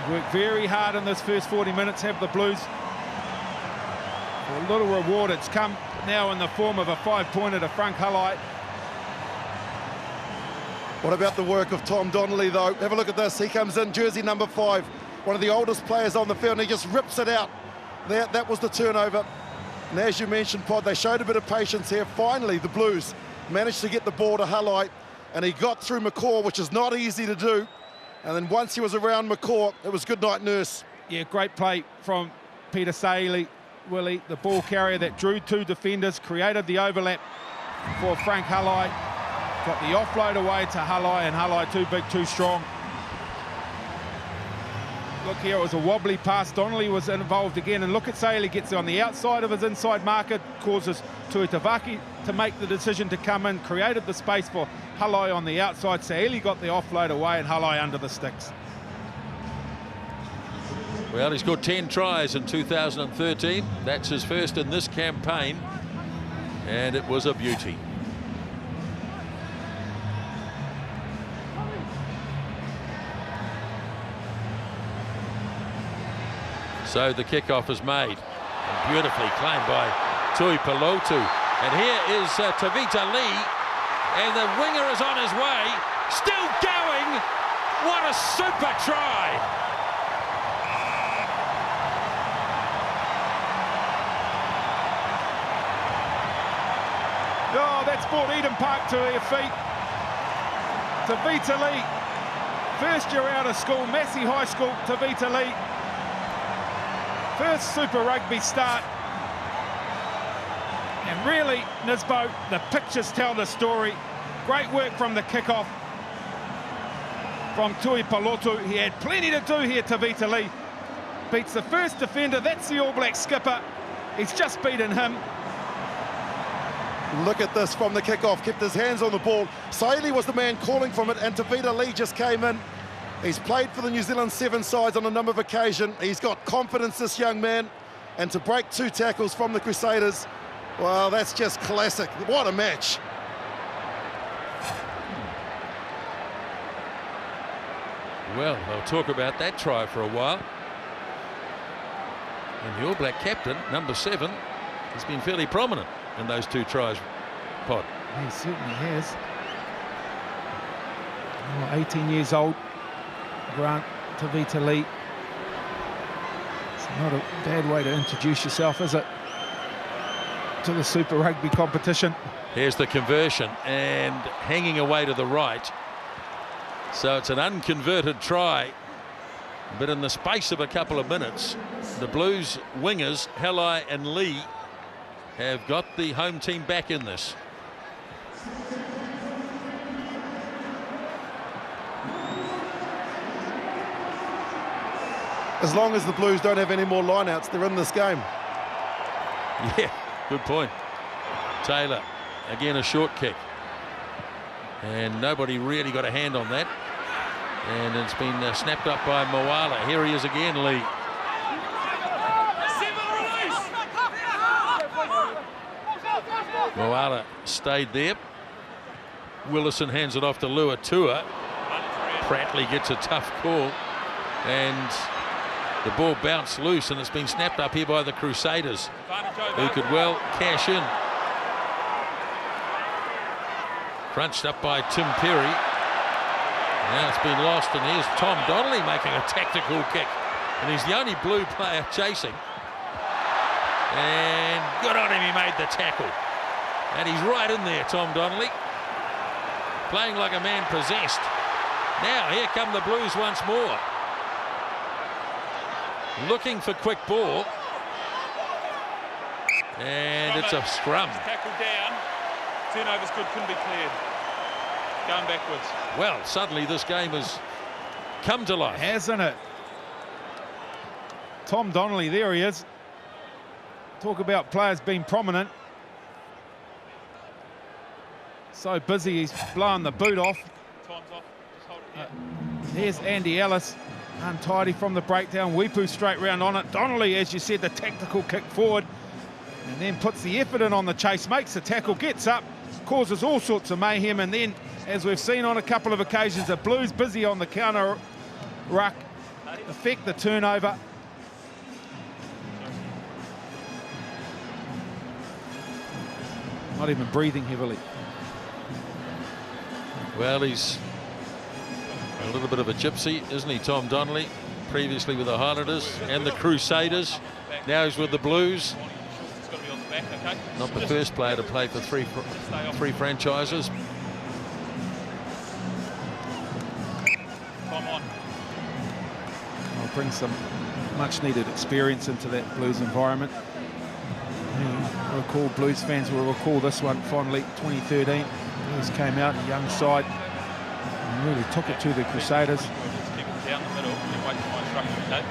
Worked very hard in this first 40 minutes, have the Blues. For a little reward, it's come now in the form of a 5-pointer to Frank Halai. What about the work of Tom Donnelly, though? Have a look at this. He comes in, jersey number 5, one of the oldest players on the field, and he just rips it out. That was the turnover. And as you mentioned, Pod, they showed a bit of patience here. Finally, the Blues managed to get the ball to Halai, and he got through McCaw, which is not easy to do. And then once he was around McCaw, it was good night, nurse. Yeah, great play from Peter Saili, Willie, the ball carrier that drew 2 defenders, created the overlap for Frank Halai, got the offload away to Halai, and Halai too big, too strong. Look here, it was a wobbly pass. Donnelly was involved again, and look at Saili, gets on the outside of his inside marker, causes Tuitavaki to make the decision to come in, created the space for Halai on the outside. Saili got the offload away, and Halai under the sticks. Well, he's got 10 tries in 2013. That's his first in this campaign, and it was a beauty. So the kickoff is made, and beautifully claimed by Tui Pelotu. And here is Tavita Lee, and the winger is on his way, still going. What a super try! Oh, that's brought Eden Park to their feet. Tavita Lee, first year out of school, Massey High School, Tavita Lee. First Super Rugby start. And really, Nisbo, the pictures tell the story. Great work from the kickoff from Tui Pelotu. He had plenty to do here, Tavita Lee. Beats the first defender, that's the All Black skipper. He's just beaten him. Look at this from the kickoff, kept his hands on the ball. Saili was the man calling from it, and Tavita Lee just came in. He's played for the New Zealand 7 sides on a number of occasions. He's got confidence, this young man. And to break 2 tackles from the Crusaders, well, that's just classic. What a match. Well, they'll talk about that try for a while. And the All Black captain, number 7, has been fairly prominent in those 2 tries, Pod. He certainly has. Oh, 18 years old. Grant Tavita Lee. It's not a bad way to introduce yourself, is it, to the Super Rugby competition? Here's the conversion, and hanging away to the right. So it's an unconverted try, but in the space of a couple of minutes, the Blues wingers, Halai and Lee, have got the home team back in this. As long as the Blues don't have any more lineouts, they're in this game. Yeah, good point. Taylor, again a short kick. And nobody really got a hand on that. And it's been snapped up by Moala. Here he is again, Lee. Moala stayed there. Willison hands it off to Luatua. Prattley gets a tough call. And the ball bounced loose, and it's been snapped up here by the Crusaders, who could well cash in. Crunched up by Tim Perry. Now it's been lost, and here's Tom Donnelly making a tactical kick. And he's the only Blue player chasing. And good on him, he made the tackle. And he's right in there, Tom Donnelly. Playing like a man possessed. Now here come the Blues once more. Looking for quick ball. And it's a scrum. Tackle down. Turnover's good, couldn't be cleared. Going backwards. Well, suddenly this game has come to life. Hasn't it? Tom Donnelly, there he is. Talk about players being prominent. so busy, he's blowing the boot off. Time's off. Just hold it. Yeah. There's Andy Ellis, untidy from the breakdown. Weepu straight round on it. Donnelly, as you said, the tactical kick forward, and then puts the effort in on the chase, makes the tackle, gets up, causes all sorts of mayhem, and then, as we've seen on a couple of occasions, the Blues busy on the counter ruck, affect the turnover. Not even breathing heavily. Well, he's a little bit of a gypsy, isn't he, Tom Donnelly? Previously with the Highlanders and the Crusaders. Now he's with the Blues. It's got to be on the back, okay? Not the first player to play for three franchises. Time on. I'll bring some much-needed experience into that Blues environment. I recall, Blues fans will recall this one fondly. 2013, Blues came out, a young side, and really took it to the Crusaders. Just keep it down the middle and wait for my instruction, okay?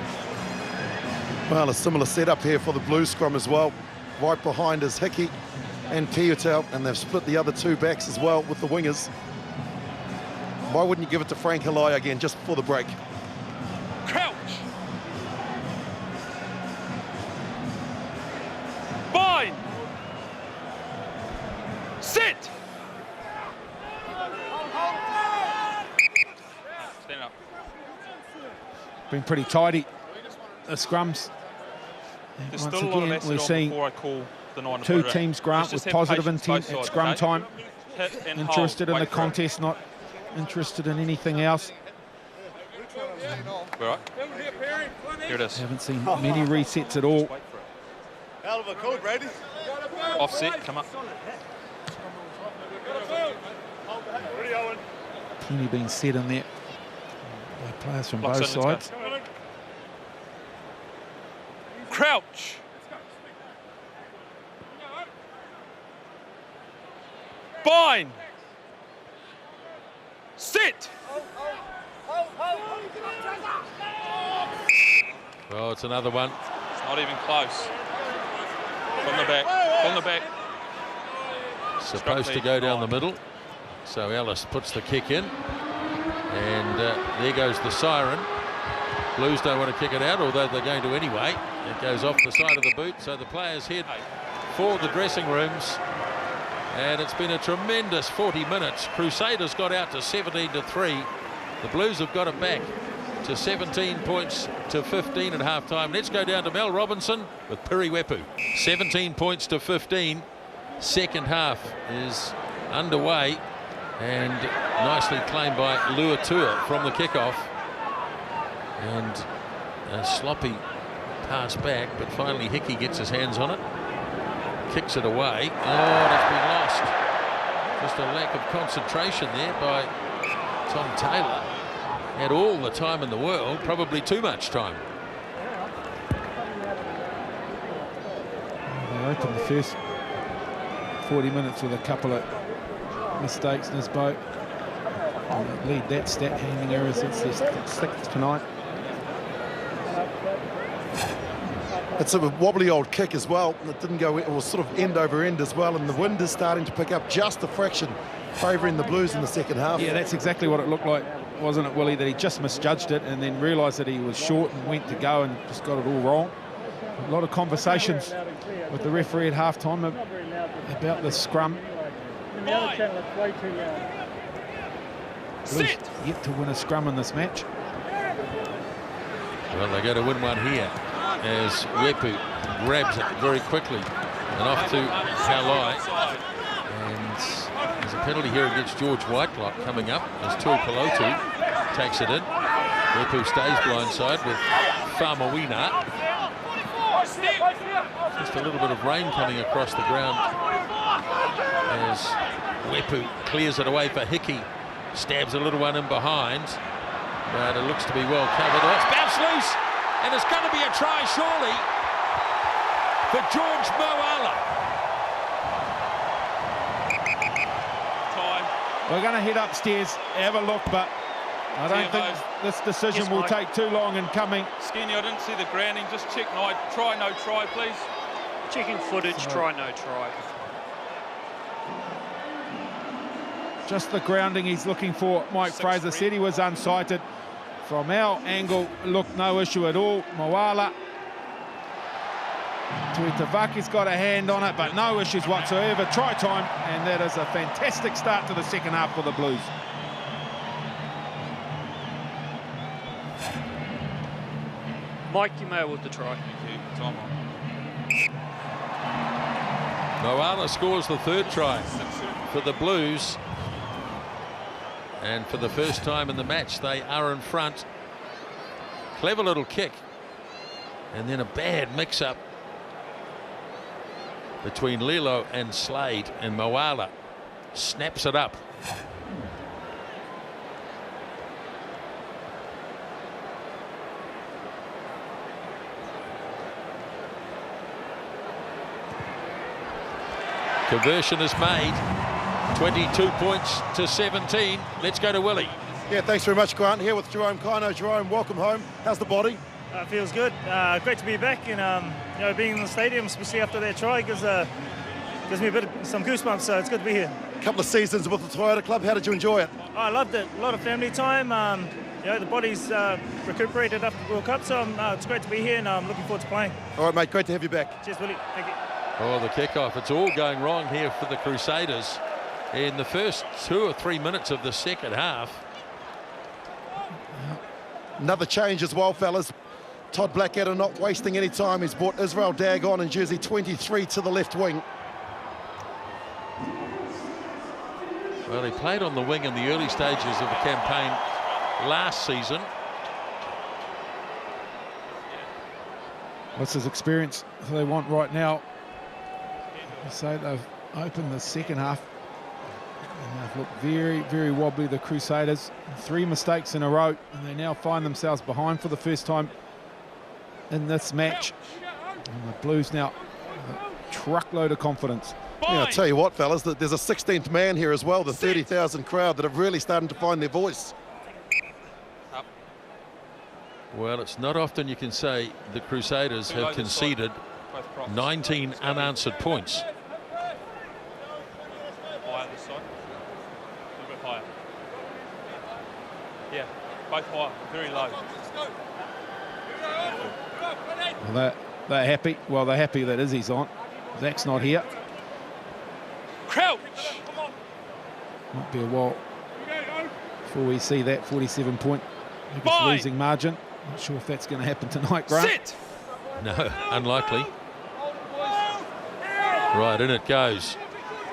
Well, a similar setup here for the Blues scrum as well. Right behind is Hickey and Kiyotau, and they've split the other two backs as well with the wingers. Why wouldn't you give it to Frank Halai again just before the break? Crouch. Bind. Sit. Stand up. Been pretty tidy, the scrums. There's Once still a lot of again, acid we're on seeing before I call the 9 to two put it in. teams, Grant, Let's just with have positive patience intent both at sides, scrum okay? time. Hit and Interested hold. in the Wait for it. contest, not interested in anything else. All right. Here it is. Haven't seen many resets at all. Wait for it. Hell of a code, Brady. Offset, come up. Plenty being said in there by players from Blocks both in, let's sides. go. Crouch. Bind. Sit. Oh, it's another one. It's not even close. From the back. From the back. Supposed to go down the middle. So Ellis puts the kick in. And there goes the siren. Blues don't want to kick it out, although they're going to anyway. It goes off the side of the boot, so the players head for the dressing rooms. And it's been a tremendous 40 minutes. Crusaders got out to 17-3. The Blues have got it back to 17 points to 15 at half-time. Let's go down to Mel Robinson with Piri Wepu. 17 points to 15. Second half is underway and nicely claimed by Luatua from the kickoff. And a sloppy pass back, but finally Hickey gets his hands on it. Kicks it away. Oh, that's been lost. Just a lack of concentration there by Tom Taylor. Had all the time in the world, probably too much time. They opened the first 40 minutes with a couple of mistakes in his boat. Lead that stat handling error since the 6th tonight. It's a wobbly old kick as well. It didn't go, it was sort of end over end as well, and the wind is starting to pick up just a fraction, favouring the Blues in the second half. Yeah, that's exactly what it looked like, wasn't it, Willie? That he just misjudged it and then realised that he was short and went to go and just got it all wrong. A lot of conversations with the referee at half-time about the scrum. Blues yet to win a scrum in this match. Well, they're going to win one here as Wepu grabs it very quickly and off to Halai. And there's a penalty here against George Whitelock coming up as Tui Pelotu takes it in. Wepu stays blindside with Famawina. Just a little bit of rain coming across the ground as Wepu clears it away for Hickey. Stabs a little one in behind, but it looks to be well covered. Oh, it's bounced loose, and it's going to be a try, surely, for George Moala. Time. We're going to head upstairs, have a look, but I don't think this decision will take too long in coming. Skinny, I didn't see the grounding. Just check no try, please. Checking footage, try, no try. just the grounding he's looking for. Mike Fraser said he was unsighted. From our angle, look, no issue at all. Moala. Tuitavaki's got a hand on it, but no issues whatsoever. Try time, and that is a fantastic start to the second half for the Blues. Mike, you may have with the try. Thank you. Time on. Moala scores the third try for the Blues. And for the first time in the match, they are in front. Clever little kick. And then a bad mix-up between Lilo and Slade, and Moala snaps it up. Conversion is made. 22 points to 17. Let's go to Willie. Yeah, thanks very much, Grant. Here with Jerome Kino. Jerome, welcome home. How's the body? Feels good. Great to be back, and you know, being in the stadium, especially after that try, gives me some goosebumps. So it's good to be here. A couple of seasons with the Toyota Club. How did you enjoy it? I loved it. A lot of family time. You know, the body's recuperated after the World Cup, so it's great to be here, and I'm looking forward to playing. All right, mate. Great to have you back. Cheers, Willie. Thank you. Oh, the kickoff. It's all going wrong here for the Crusaders in the first 2 or 3 minutes of the second half. Another change as well, fellas. Todd Blackadder not wasting any time. He's brought Israel Dagon in jersey 23 to the left wing. Well, he played on the wing in the early stages of the campaign last season. What's his experience they want right now? So they've opened the second half. And they've looked very, very wobbly, the Crusaders. 3 mistakes in a row, and they now find themselves behind for the first time in this match. And the Blues now a truckload of confidence. Yeah, I'll tell you what, fellas, that there's a 16th man here as well, the 30,000 crowd that have really started to find their voice. Well, it's not often you can say the Crusaders have conceded 19 unanswered points. Higher this side. A little bit higher. Yeah, both high, very low. Well, they're happy. Well, they're happy that Izzy's on. Zach's not here. Crouch! Might be a while before we see that 47-point biggest losing margin. Not sure if that's going to happen tonight, Grant. Sit! No, unlikely. Right, in it goes.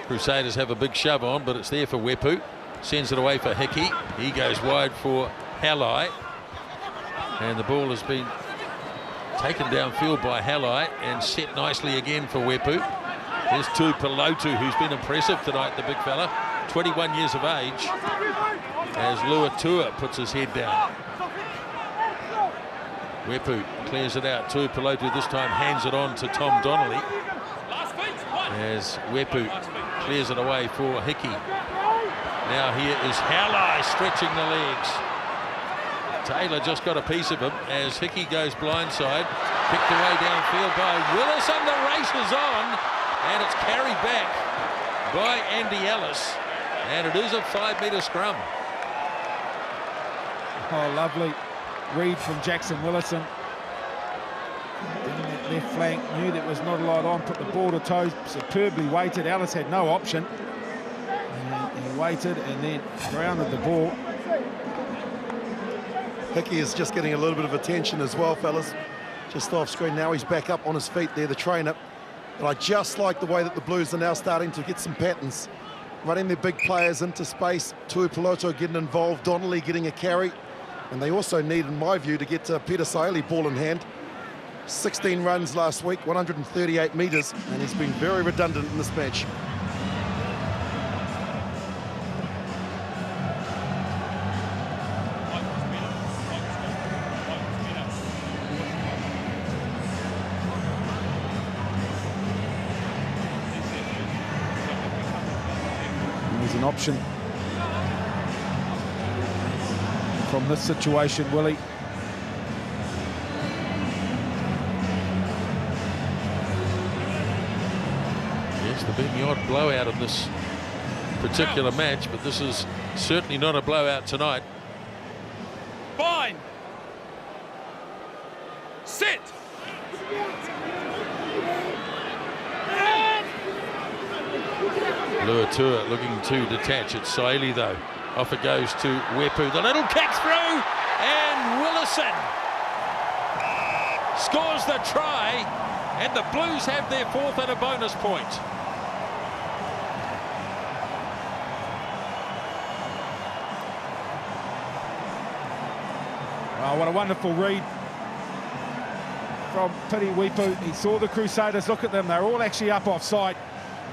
Crusaders have a big shove on, but it's there for Wepu. Sends it away for Hickey. He goes wide for Halai. And the ball has been taken downfield by Halai and set nicely again for Wepu. There's Tuipulotu, who's been impressive tonight, the big fella. 21 years of age. As Luatua puts his head down. Wepu clears it out. Tuipulotu this time hands it on to Tom Donnelly. As Wepu clears it away for Hickey. Now here is Halai stretching the legs. Taylor just got a piece of him as Hickey goes blindside. Picked away downfield by Willison. The race is on, and it's carried back by Andy Ellis. And it is a 5-metre scrum. Oh, lovely read from Jackson Willison. Down that left flank, knew there was not a lot on, put the ball to toe, superbly weighted. Ellis had no option. And he waited and then grounded the ball. Hickey is just getting a little bit of attention as well, fellas. Just off screen now, he's back up on his feet there, the trainer. But I just like the way that the Blues are now starting to get some patterns. Running their big players into space, Tuipulotu getting involved, Donnelly getting a carry. And they also need, in my view, to get Peter Saili ball in hand. 16 runs last week, 138 metres, and he's been very redundant in this match. There's an option from this situation, Willie. Yes, there'll be the odd blowout of this particular match, but this is certainly not a blowout tonight. Fine. Sit. Luatua looking to detach. It's Saeli though. Off it goes to Wepu. The little kick through, and Willison scores the try, and the Blues have their fourth and a bonus point. Oh, what a wonderful read from Piri Wepu. He saw the Crusaders look at them. They're all actually up offside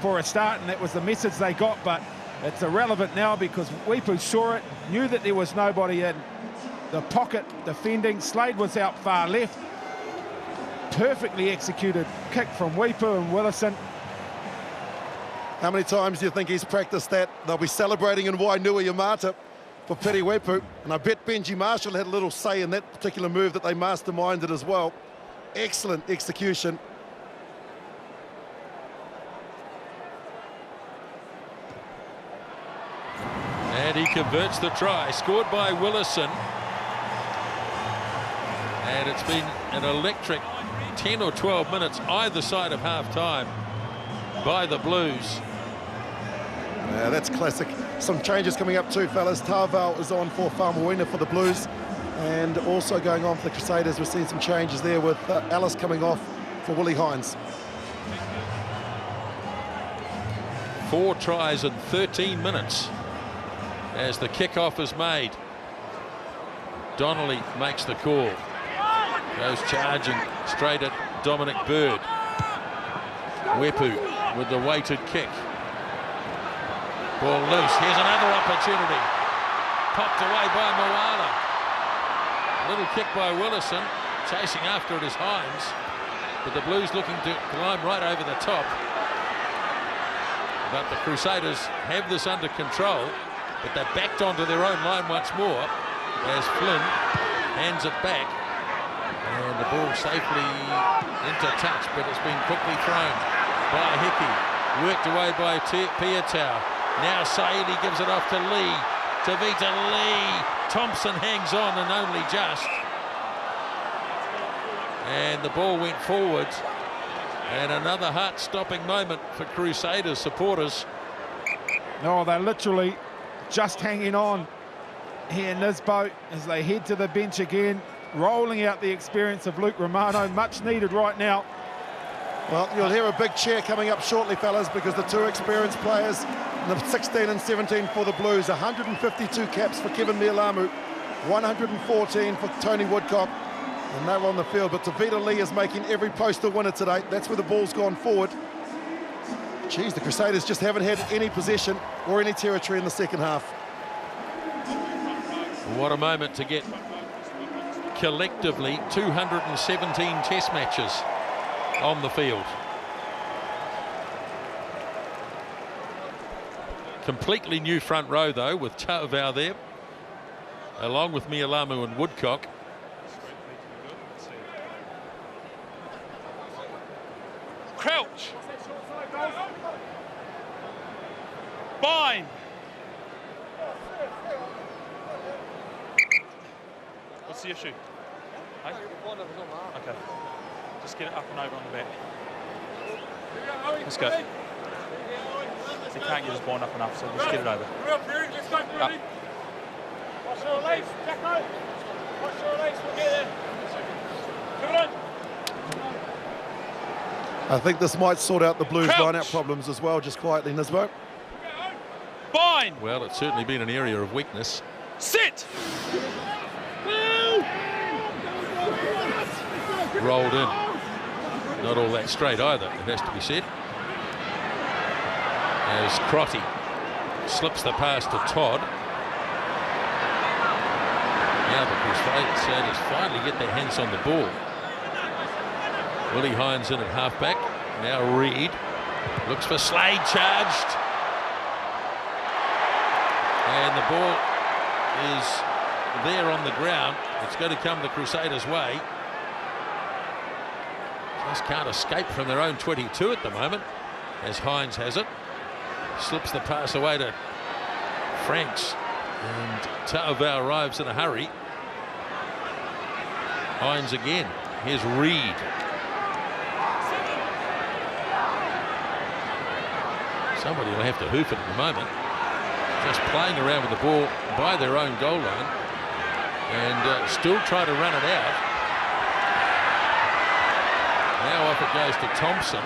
for a start, and that was the message they got, but it's irrelevant now because Wepu saw it, knew that there was nobody in the pocket defending. Slade was out far left. Perfectly executed kick from Wepu and Willison. How many times do you think he's practiced that? They'll be celebrating in Wainua-Yamata for Piri Wepu, and I bet Benji Marshall had a little say in that particular move that they masterminded as well. Excellent execution. And he converts the try, scored by Willison. And it's been an electric 10 or 12 minutes either side of half-time by the Blues. Yeah, that's classic. Some changes coming up too, fellas. Tarval is on for Faumuina for the Blues, and also going on for the Crusaders. We're seeing some changes there with Alice coming off for Willie Hines. 4 tries in 13 minutes as the kickoff is made. Donnelly makes the call. Goes charging straight at Dominic Bird. Wepu with the weighted kick. Ball loose. Here's another opportunity. Popped away by Moala. Little kick by Willison. Chasing after it is Hines. But the Blues looking to climb right over the top. But the Crusaders have this under control. But they're backed onto their own line once more as Flynn hands it back. And the ball safely into touch, but it's been quickly thrown by Hickey. Worked away by Piatau. Now Saeli gives it off to Lee. Tavita Lee. Thompson hangs on and only just. And the ball went forwards. And another heart-stopping moment for Crusaders supporters. No, they're literally just hanging on here, Nisbo, as they head to the bench again, rolling out the experience of Luke Romano, much needed right now. Well, you'll hear a big cheer coming up shortly, fellas, because the two experienced players, the 16 and 17 for the Blues, 152 caps for Kevin Mialamu, 114 for Tony Woodcock, and they're on the field. But Tavita Lee is making every post a winner today. That's where the ball's gone forward. Geez, the Crusaders just haven't had any possession or any territory in the second half. What a moment to get collectively 217 test matches on the field. Completely new front row though, with Tauvau there, along with Mialamu and Woodcock. Crouch. Bind. What's the issue? Hey? Okay. Just get it up and over on the back. Let's go. You can't get his bind up enough, so just get it over. Up. Watch your legs, Jacko. Watch your legs, we'll get there. Come on. I think this might sort out the Blues Crouch. line-out problems as well, just quietly, Nisbo. Bind. Well, it's certainly been an area of weakness. Sit. Rolled in. Not all that straight either, it has to be said. As Crotty slips the pass to Todd. Now the Crusaders finally get their hands on the ball. Willie Hines in at halfback. Now Reed looks for Slade, charged. And the ball is there on the ground. It's going to come the Crusaders' way. Just can't escape from their own 22 at the moment, as Hines has it. Slips the pass away to Franks. And Ta'avao arrives in a hurry. Hines again. Here's Reed. Somebody will have to hoof it at the moment. Just playing around with the ball by their own goal line. And still try to run it out. Now off it goes to Thompson.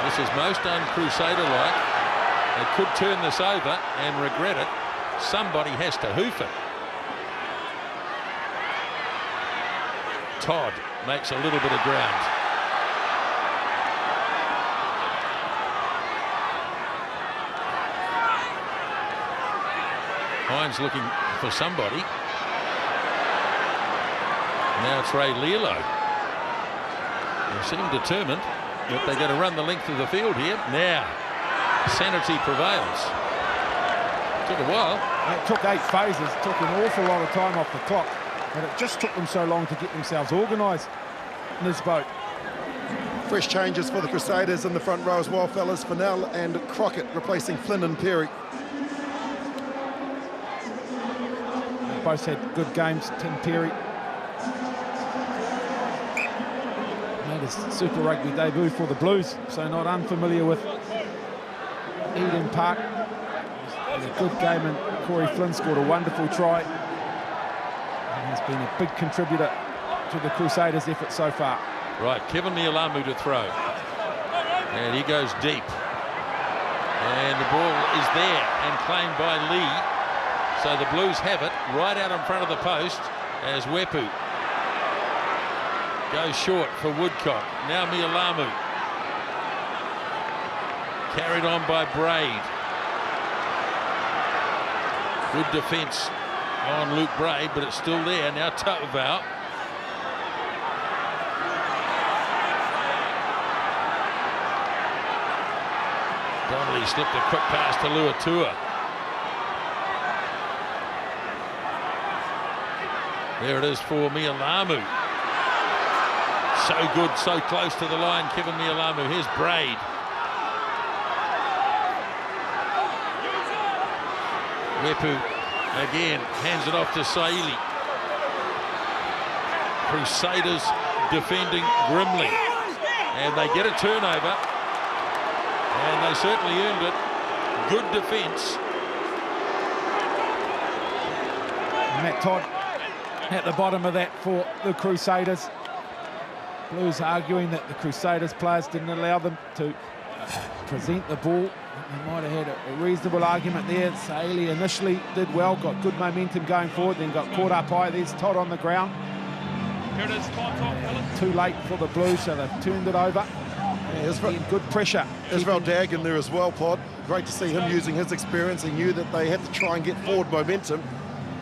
This is most un-Crusader-like. They could turn this over and regret it. Somebody has to hoof it. Todd makes a little bit of ground. Hines looking for somebody. Now it's Ray Lilo. They seem determined that they're going to run the length of the field here. Now, sanity prevails. Took a while. It took 8 phases, took an awful lot of time off the clock, and it just took them so long to get themselves organised in this boat. Fresh changes for the Crusaders in the front row as well, fellas. Fennell and Crockett replacing Flynn and Perry. They both had good games. Tim Perry made his Super Rugby debut for the Blues, so not unfamiliar with Eden Park. It was a good game, and Corey Flynn scored a wonderful try. And he's been a big contributor to the Crusaders' effort so far. Right, Kevin Mialamu to throw. And he goes deep. And the ball is there and claimed by Lee. So the Blues have it right out in front of the post as Wepu goes short for Woodcock. Now Mialamu. Carried on by Braid. Good defence on Luke Braid, but it's still there. Now Ta'avao. Donnelly slipped a quick pass to Luatua. There it is for Mialamu. So good, so close to the line, Kevin Mialamu. Here's Braid. Wepu again hands it off to Saili. Crusaders defending grimly. And they get a turnover. And they certainly earned it. Good defence. Matt Todd at the bottom of that for the Crusaders. Blues arguing that the Crusaders players didn't allow them to present the ball. They might have had a reasonable argument there. Saili initially did well, got good momentum going forward, then got caught up high. There's Todd on the ground. Here it is, time, Too late for the Blues, so they've turned it over. Again, good pressure. There's Valdag in there as well, Pod. Great to see him using his experience. He knew that they had to try and get forward momentum.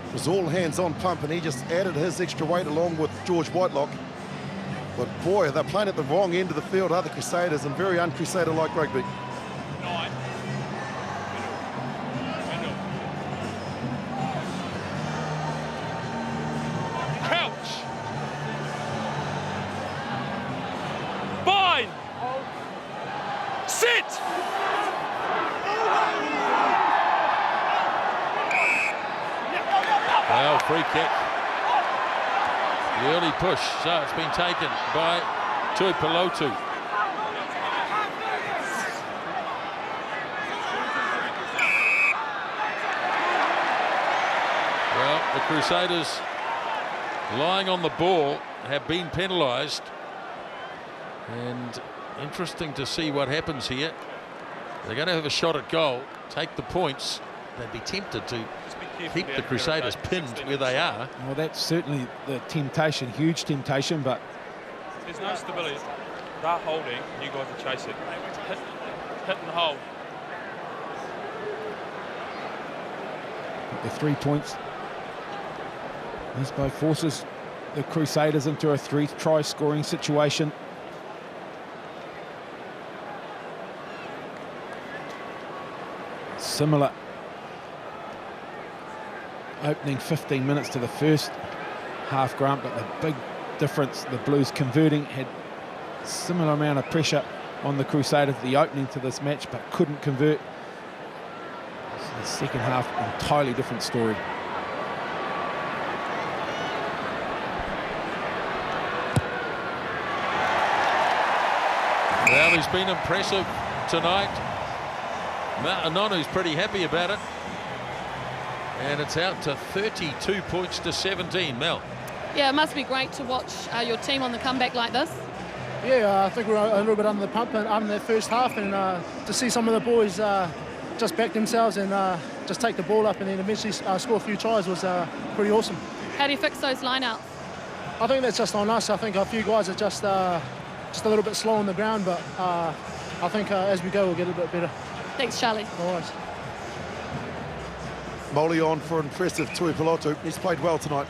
It was all hands on pump, and he just added his extra weight along with George Whitelock. But boy, they're playing at the wrong end of the field, are the Crusaders, and very un-Crusader-like rugby. Couch. Bind. Sit. Well, free kick. The early push, so it's been taken by Tuipulotu. Well, the Crusaders, lying on the ball, have been penalised. And interesting to see what happens here. They're going to have a shot at goal, take the points. They'd be tempted to keep the Crusaders pinned where they are. Well, that's certainly the temptation, huge temptation, but There's no stability. They're holding, and you guys are chasing. Hit and hold. the 3 points. This both forces the Crusaders into a 3-try scoring situation. Similar opening 15 minutes to the first half, Grant, but the big difference, the Blues converting, had similar amount of pressure on the Crusaders at the opening to this match, but couldn't convert. So the second half, entirely different story. Well, he's been impressive tonight. Nonu's pretty happy about it. And it's out to 32 points to 17. Mel. Yeah, it must be great to watch your team on the comeback like this. Yeah, I think we're a little bit under the pump in the first half, and to see some of the boys just back themselves and just take the ball up and then eventually score a few tries was pretty awesome. How do you fix those lineouts? I think that's just on us. I think a few guys are just a little bit slow on the ground, but I think as we go we'll get a bit better. Thanks, Charlie. All right. Molly on for impressive Tui Pelotu. He's played well tonight.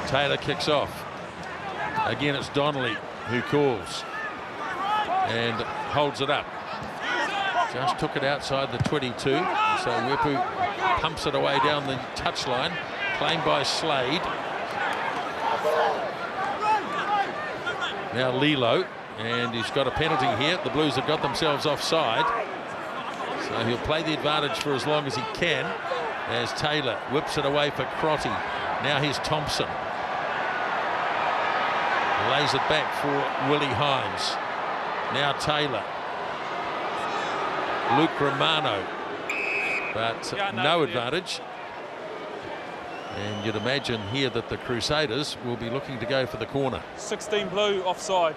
Taylor kicks off. Again, it's Donnelly who calls and holds it up. Just took it outside the 22. So Wepu pumps it away down the touchline. Claimed by Slade. Now Lilo, and he's got a penalty here. The Blues have got themselves offside. So he'll play the advantage for as long as he can as Taylor whips it away for Crotty. Now here's Thompson. Lays it back for Willie Hines. Now Taylor. Luke Romano. But no advantage. And you'd imagine here that the Crusaders will be looking to go for the corner. 16 Blue offside.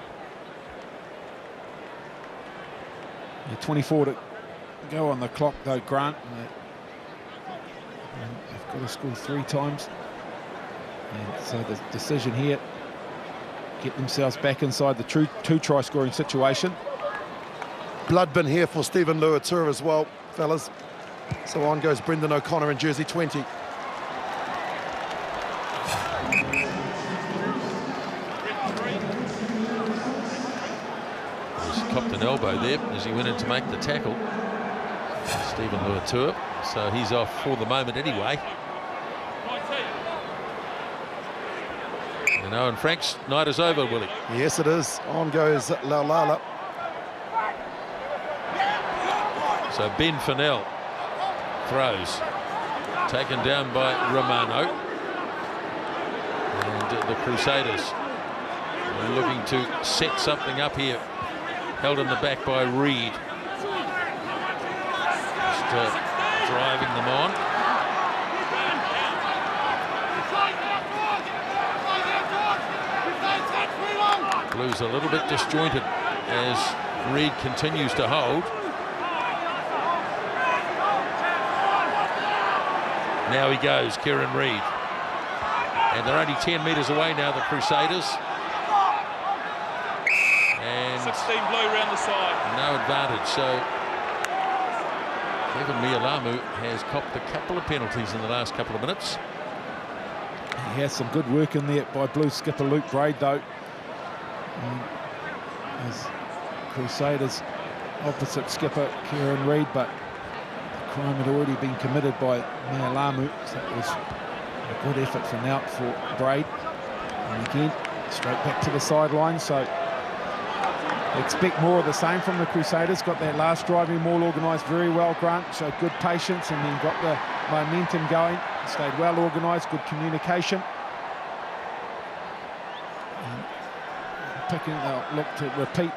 Yeah, 24 to go on the clock though, Grant. They've got to score 3 times. And so the decision here, get themselves back inside the true 2-try scoring situation. Blood bin here for Stephen Luatua as well, fellas. So on goes Brendan O'Connor in jersey 20. He's copped an elbow there as he went in to make the tackle. Stephen Luatua, so he's off for the moment anyway. You know, and Frank's night is over, Willie. Yes, it is. On goes Laulala. So Ben Fennell throws. Taken down by Romano. And the Crusaders are looking to set something up here. Held in the back by Reed. Just driving them on. Blues a little bit disjointed as Reed continues to hold. Now he goes, Kieran Reed. And they're only 10 metres away now, the Crusaders. And 16 Blue round the side. no advantage. So Kevin Mialamu has copped a couple of penalties in the last couple of minutes. He has some good work in there by Blue skipper Luke Braid though. As Crusaders opposite skipper Kieran Reid, but the crime had already been committed by Mialamu, so it was a good effort from out for Braid. And again, straight back to the sideline, so expect more of the same from the Crusaders. Got that last driving more organised very well, Grant, showed good patience and then got the momentum going, stayed well organised, good communication. Picking, they'll look to repeat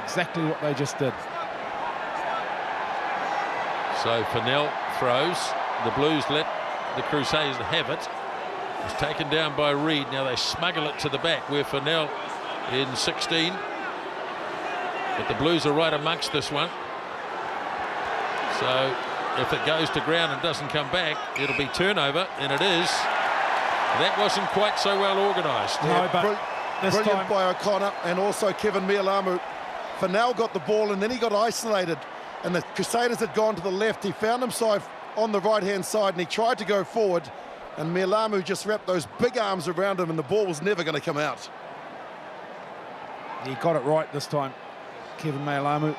exactly what they just did. So Fennell throws. The Blues let the Crusaders have it. It's taken down by Reed. Now they smuggle it to the back where Fennell in 16. But the Blues are right amongst this one. So if it goes to ground and doesn't come back, it'll be turnover, and it is. That wasn't quite so well organised. No, but Brilliant by O'Connor and also Kevin Mialamu. Fennell got the ball and then he got isolated and the Crusaders had gone to the left. He found himself on the right-hand side and he tried to go forward and Mialamu just wrapped those big arms around him and the ball was never going to come out. He got it right this time, Kevin Mialamu.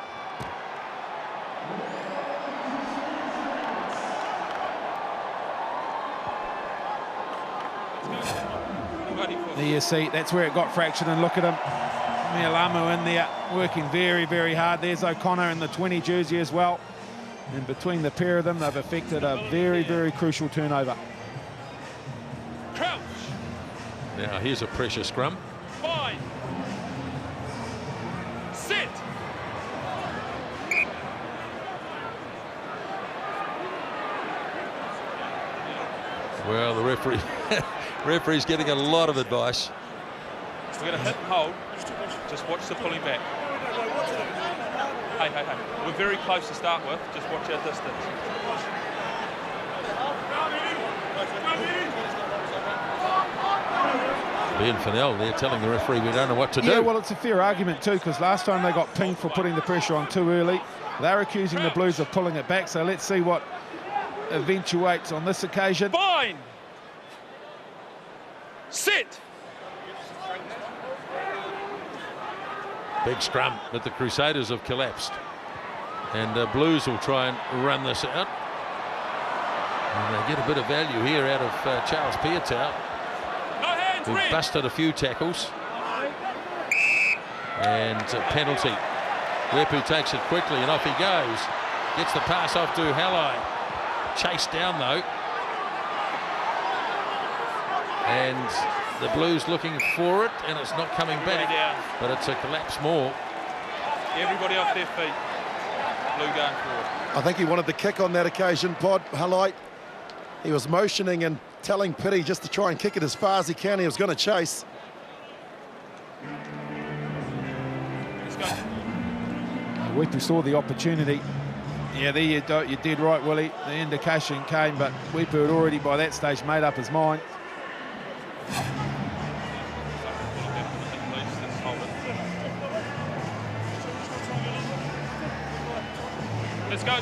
There you see, that's where it got fractured, and look at him. Mialamu in there, working very, very hard. There's O'Connor in the 20 jersey as well. And between the pair of them, they've effected a very, very crucial turnover. Crouch. Now here's a pressure scrum. Fine. Sit. Well, the referee's getting a lot of advice. We're going to hit and hold. Just watch the pulling back. Hey, hey, hey. We're very close to start with. Just watch our distance. Ben Fennell, they're telling the referee we don't know what to do. Yeah, well, it's a fair argument too, because last time they got pinged for putting the pressure on too early. They're accusing the Blues of pulling it back, so let's see what eventuates on this occasion. Fine. Sit. Big scrum, but the Crusaders have collapsed. And Blues will try and run this out. And they get a bit of value here out of Charles Piatow, who busted a few tackles. And a penalty. Wepu takes it quickly and off he goes. Gets the pass off to Halai. Chased down though. And the Blues looking for it, and it's not coming back. But it's a collapse more. Everybody off their feet. Blue going forward. I think he wanted the kick on that occasion, Pod. Highlight. He was motioning and telling Pitty just to try and kick it as far as he can. He was going to chase. Let's go. Wepu saw the opportunity. Yeah, there you go. You did right, Willie. The indication came, but Wepu had already by that stage made up his mind. Let's go.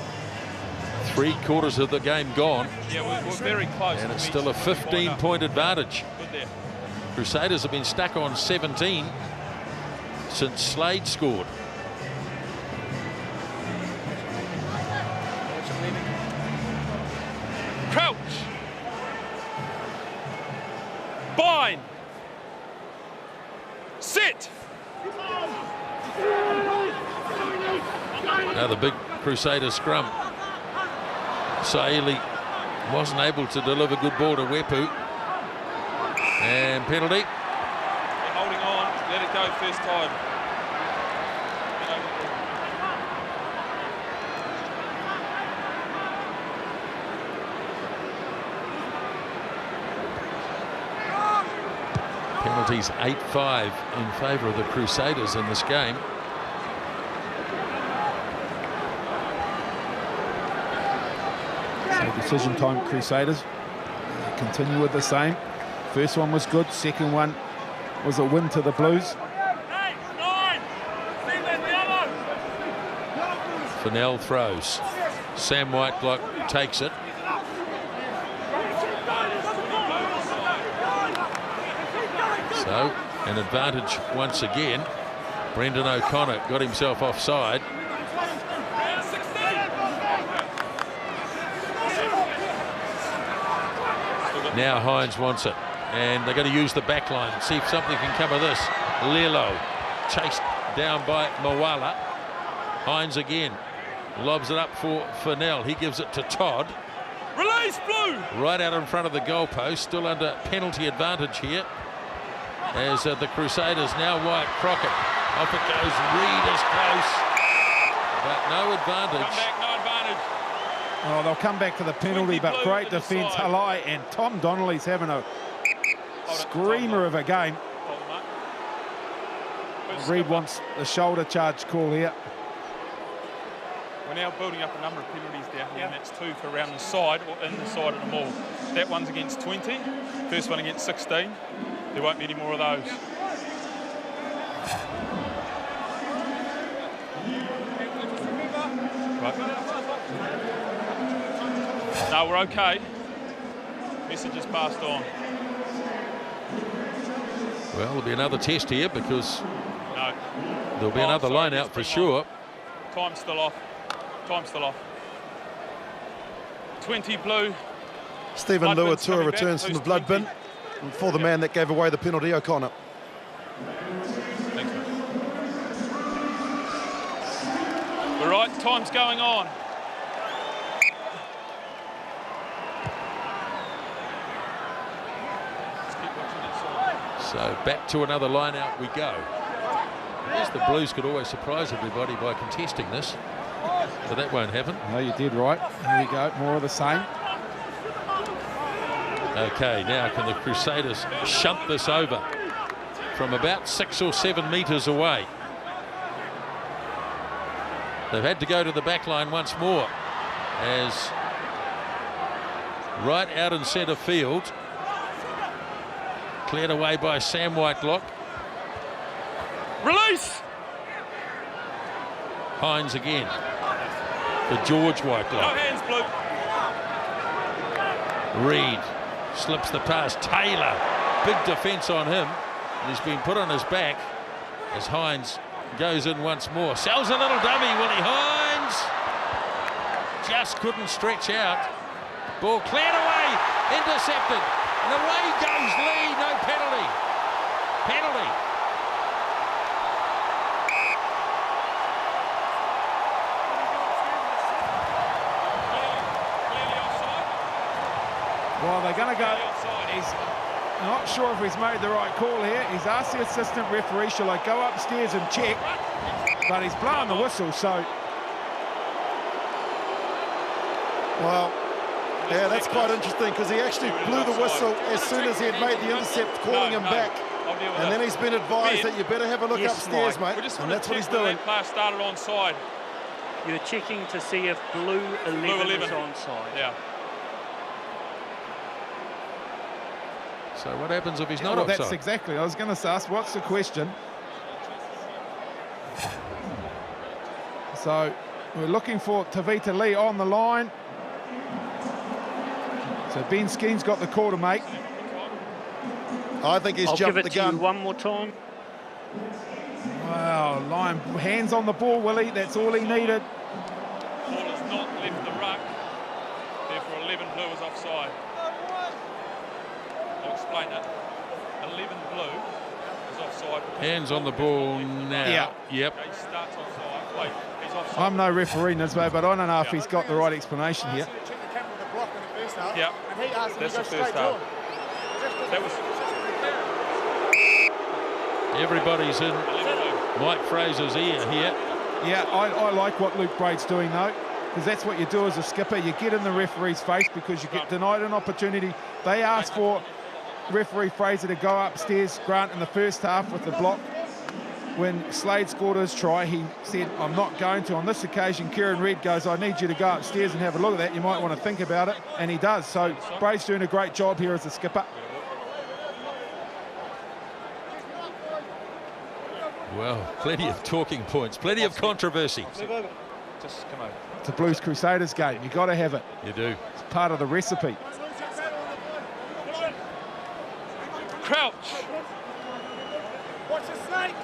3/4 of the game gone. Yeah, we're very close. And it's still a 15-point advantage. Good there. Crusaders have been stuck on 17 since Slade scored. Crouch. Bind. Sit. Now the big Crusader scrum. Saili wasn't able to deliver good ball to Wepu. And penalty. They're holding on. Let it go first time. Penalties 8-5 in favour of the Crusaders in this game. So decision time, Crusaders. Continue with the same. First one was good. Second one was a win to the Blues. Fennell throws. Sam Whiteglock takes it. So, an advantage once again. Brendan O'Connor got himself offside. Now Hines wants it, and they're going to use the back line. See if something can come of this. Lilo chased down by Moala. Hines again lobs it up for Fennell. He gives it to Todd. Release, Blue! Right out in front of the goalpost, still under penalty advantage here. As the Crusaders now Wyatt Crockett. Off it goes. Reed is close, but no advantage. Come back, no advantage. Oh, they'll come back to the penalty, but great defence. Halai and Tom Donnelly's having a screamer of a game. Reed wants the shoulder charge call here. We're now building up a number of penalties down here, and that's 2 for around the side or in the side of the maul. That one's against 20, first one against 16. There won't be any more of those. Right. No, we're okay. Message is passed on. Well, there'll be another test here because No. there'll be another line out for sure. Time's still off. Time's still off. 20 Blue. Stephen Blood bin's Luatua coming back. returns from the Who's blood 20? bin for the man that gave away the penalty, O'Connor. Thanks, mate. All right, time's going on. Let's keep watching that side. So back to another line out we go. I guess the Blues could always surprise everybody by contesting this, but that won't happen. No, you did right. Here we go, more of the same. Okay, now can the Crusaders shunt this over from about 6 or 7 metres away? They've had to go to the back line once more as right out in centre field, cleared away by Sam Whitelock. Release! Hines again for George No Whitelock. hands, Blue. Reed slips the pass. Taylor, big defence on him. He's been put on his back as Hines goes in once more. Sells a little dummy, Willie Hines. Just couldn't stretch out. Ball cleared away, intercepted. And away goes Lee, no penalty. Penalty. Well, they're going to go. He's not sure if he's made the right call here. He's asked the assistant referee, shall I go upstairs and check? But he's blowing the whistle, so... Well, yeah, that's quite interesting because he actually blew the whistle as soon as he had made the intercept, calling him back. And then he's been advised that you better have a look upstairs, mate. And that's what he's doing. That player started onside. You're checking to see if blue 11 is onside. Yeah. So what happens if he's not Well, offside? that's exactly. I was going to ask, what's the question? So we're looking for Tavita Lee on the line. So Ben Skeen's got the call to make. I think he's I'll jumped give the it to you gun. one more time. Wow, line hands on the ball, Willie. That's all he needed. Ball has not left the ruck. Therefore, 11 blue is offside. I'll explain it. 11 blue is offside. Hands on the ball now. Yeah. Yep. Okay, he starts offside. Wait, he's offside. I'm no referee in this way, but I don't know if he's got the right explanation here. Yeah, that's the first half. That was Everybody's in 11 blue. Mike Fraser's ear here. Yeah, I like what Luke Braid's doing, though, because that's what you do as a skipper. You get in the referee's face because you get denied an opportunity. They asked for referee Fraser to go upstairs, Grant, in the first half with the block. When Slade scored his try, he said, I'm not going to. On this occasion, Kieran Reid goes, I need you to go upstairs and have a look at that. You might want to think about it. And he does. So Braid's doing a great job here as a skipper. Well, plenty of talking points, plenty of controversy. Just come over. It's a Blues Crusaders game. You've got to have it. You do. It's part of the recipe. Crouch. Watch the snake!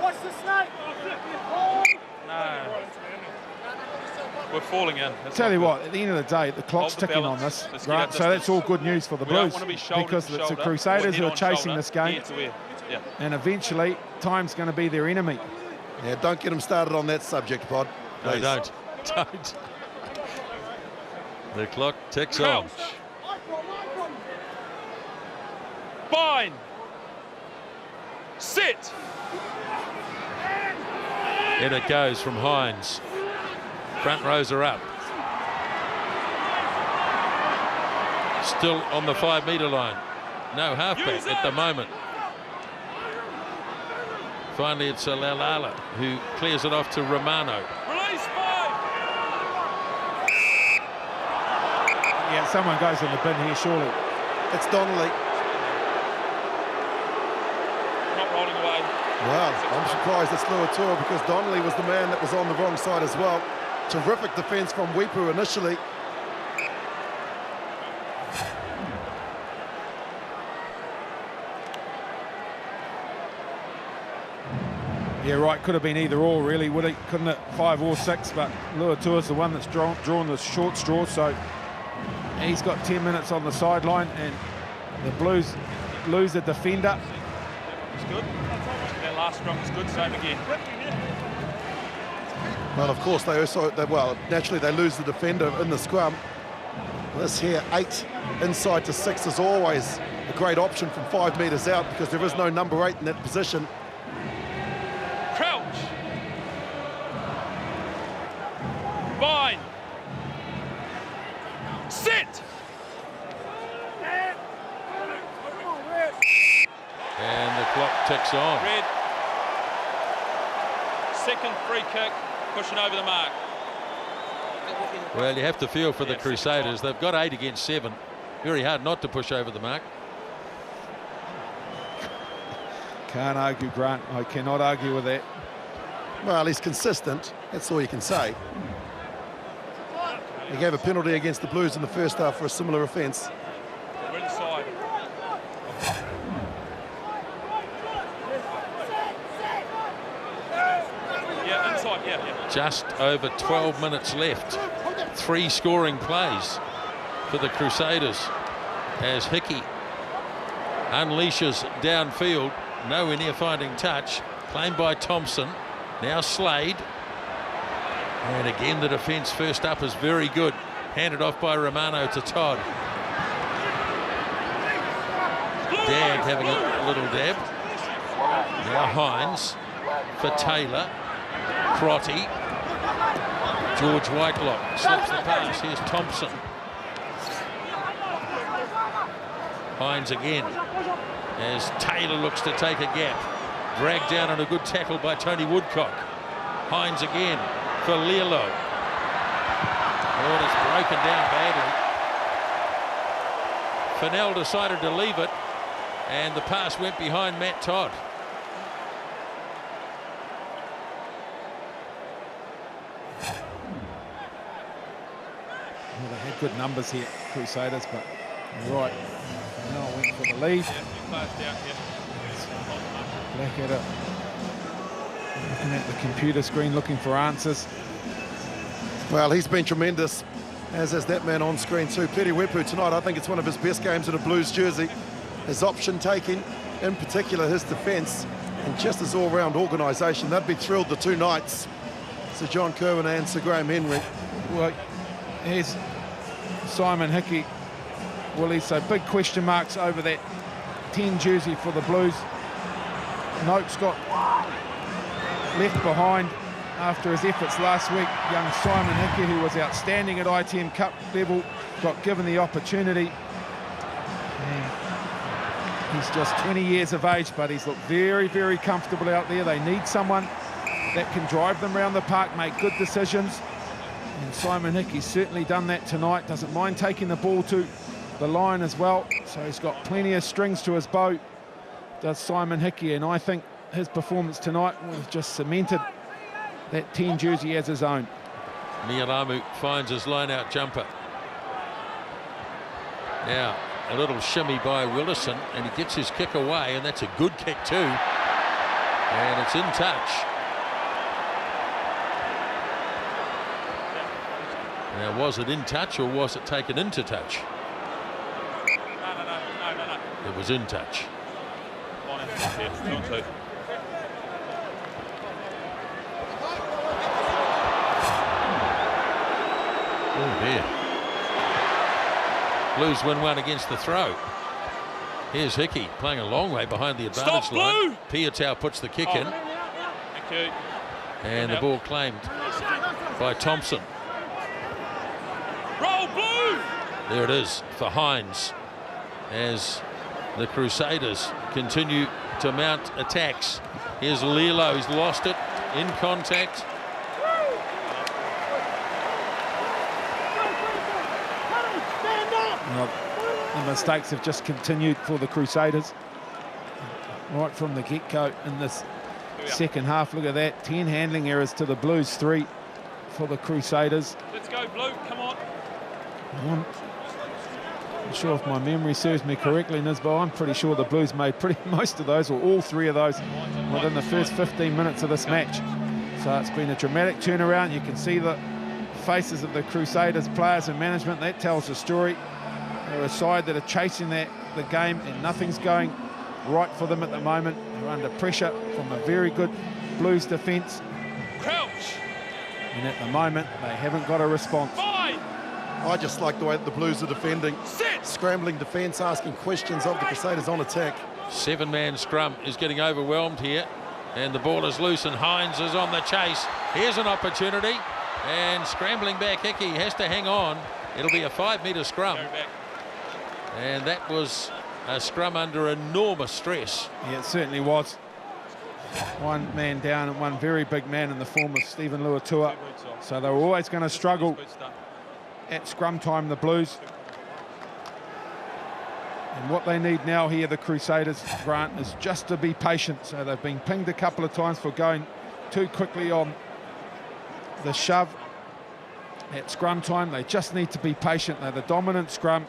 Watch the snake! No. We're falling in. That's Tell not you good. what, at the end of the day, the clock's Hold the ticking on balance. this, Let's get right? our So that's all distance. good news for the We don't Blues want to be shoulder because to it's the shoulder. Crusaders Or who are head on chasing shoulder, this game, ear to ear. Yeah. and eventually time's going to be their enemy. Yeah, don't get him started on that subject, Pod. No, Please. don't. Don't. The clock ticks on. Crouch. Bind. Sit. In it goes from Hines. Front rows are up. Still on the 5 metre line. No halfback at the moment. Finally, it's Lalala who clears it off to Romano. Release 5. Yeah, someone goes in the bin here, surely. It's Donnelly. Not rolling away. Wow, I'm surprised it's Luatua because Donnelly was the man that was on the wrong side as well. Terrific defence from Weepu initially. Yeah, right, could have been either or, really, would it? Couldn't it? 5 or 6, but Luatua's the one that's drawn the short straw, so he's got 10 minutes on the sideline, and the Blues lose a defender. It's good. That last scrum was good. Same again. Well, of course, naturally they lose the defender in the scrum. This here, 8 inside to 6 is always a great option from 5 metres out because there is no number 8 in that position. Crouch. Bind. Sit. And the clock ticks on. Red. Second free kick, pushing over the mark. Well, you have to feel for the Crusaders. They've got 8 against 7. Very hard not to push over the mark. Can't argue, Grant. I cannot argue with that. Well, he's consistent. That's all you can say. He gave a penalty against the Blues in the first half for a similar offence. We're inside. Yeah, inside, yeah. Just over 12 minutes left. 3 scoring plays for the Crusaders as Hickey unleashes downfield. Nowhere near finding touch. Claimed by Thompson. Now Slade. And again the defence first up is very good. Handed off by Romano to Todd. Dagg having a little dab. Now Hines for Taylor. Crotty. George Whitelock slips the pass. Here's Thompson. Hines again as Taylor looks to take a gap. Dragged down on a good tackle by Tony Woodcock. Hines again for Lilo. Oh, it's broken down badly. Fennell decided to leave it, and the pass went behind Matt Todd. Well, they had good numbers here, Crusaders, but right. Fennell went for the lead. Blackadder looking at the computer screen looking for answers. Well, he's been tremendous, as is that man on screen too. Peti Wepu tonight, I think it's one of his best games in a Blues jersey. His option taking, in particular his defence, and just his all-round organisation. They'd be thrilled the 2 nights, Sir John Kerwin and Sir Graham Henry. Well, here's Simon Hickey. Willie, so big question marks over that 10 jersey for the Blues. Noakes got left behind after his efforts last week. Young Simon Hickey, who was outstanding at ITM Cup level, got given the opportunity. And he's just 20 years of age, but he's looked very, very comfortable out there. They need someone that can drive them around the park, make good decisions. And Simon Hickey's certainly done that tonight. Doesn't mind taking the ball to the line as well. So he's got plenty of strings to his bow, does Simon Hickey, and I think his performance tonight was just cemented that 10 jersey as his own. Nialamu finds his line-out jumper. Now, a little shimmy by Willison, and he gets his kick away, and that's a good kick too. And it's in touch. Now, was it in touch or was it taken into touch? No. It was in touch. Oh dear. Blues win 1 against the throw. Here's Hickey playing a long way behind the advantage line. Piatow puts the kick in. Thank you. And the ball claimed by Thompson. Roll Blue! There it is for Hines as the Crusaders continue to mount attacks. Here's Lilo, he's lost it in contact. Well, the mistakes have just continued for the Crusaders right from the get-go in this second half. Look at that, 10 handling errors to the Blues, 3 for the Crusaders. Let's go Blue, come on. I'm not sure if my memory serves me correctly, Nisbo. I'm pretty sure the Blues made most of those, or all 3 of those, within the first 15 minutes of this match. So it's been a dramatic turnaround. You can see the faces of the Crusaders players and management. That tells the story. They're a side that are chasing the game, and nothing's going right for them at the moment. They're under pressure from a very good Blues defence. Crouch. And at the moment, they haven't got a response. I just like the way that the Blues are defending. Scrambling defence, asking questions of the Crusaders on attack. 7-man scrum is getting overwhelmed here. And the ball is loose and Hines is on the chase. Here's an opportunity. And scrambling back, Hickey has to hang on. It'll be a 5-metre scrum. And that was a scrum under enormous stress. Yeah, it certainly was. One man down and one very big man in the form of Stephen Luatua. So they were always going to struggle at scrum time, the Blues. And what they need now here, the Crusaders, Grant, is just to be patient. So they've been pinged a couple of times for going too quickly on the shove at scrum time. They just need to be patient. They're the dominant scrum.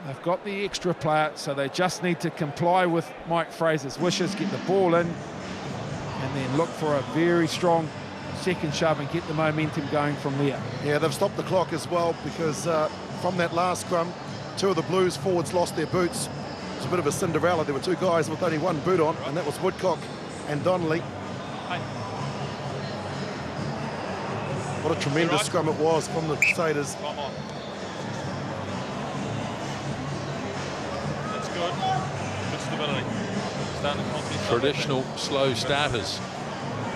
They've got the extra player, so they just need to comply with Mike Fraser's wishes, get the ball in, and then look for a very strong second shove and get the momentum going from there. Yeah, they've stopped the clock as well because from that last scrum, 2 of the Blues forwards lost their boots. It was a bit of a Cinderella. There were 2 guys with only 1 boot on, and that was Woodcock and Donnelly. What a tremendous scrum it was from the Crusaders. That's good. Good stability. Traditional slow starters.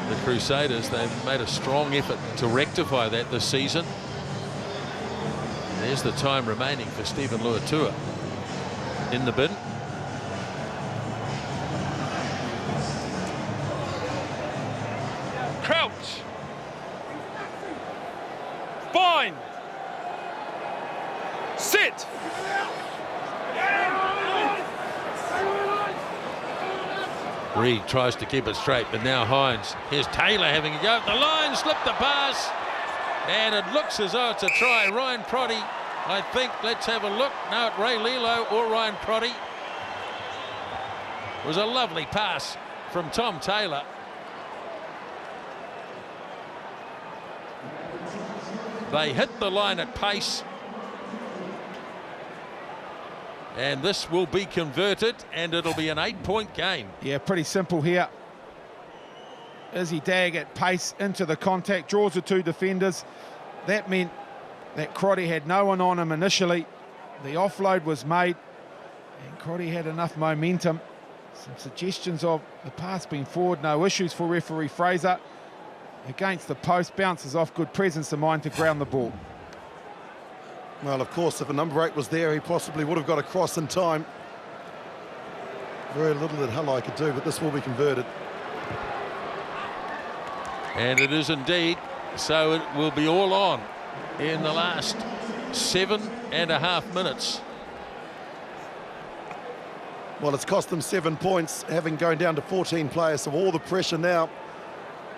The Crusaders, they've made a strong effort to rectify that this season. There's the time remaining for Stephen Luatua in the bin. Crouch. Fine. Sit. Reed tries to keep it straight, but now Hines. Here's Taylor having a go. The line slipped the pass, and it looks as though it's a try. Ryan Proddy, I think. Let's have a look. No, it's Ray Lilo or Ryan Proddy. It was a lovely pass from Tom Taylor. They hit the line at pace. And this will be converted, and it'll be an 8-point game. Yeah, pretty simple here. Izzy Dag at pace into the contact, draws the 2 defenders. That meant that Crotty had no one on him initially. The offload was made, and Crotty had enough momentum. Some suggestions of the pass being forward, no issues for referee Fraser. Against the post, bounces off, good presence of mind to ground the ball. Well, of course, if a number 8 was there, he possibly would have got across in time. Very little that Hull could do, but this will be converted. And it is indeed. So it will be all on in the last 7.5 minutes. Well, it's cost them 7 points, having gone down to 14 players. So all the pressure now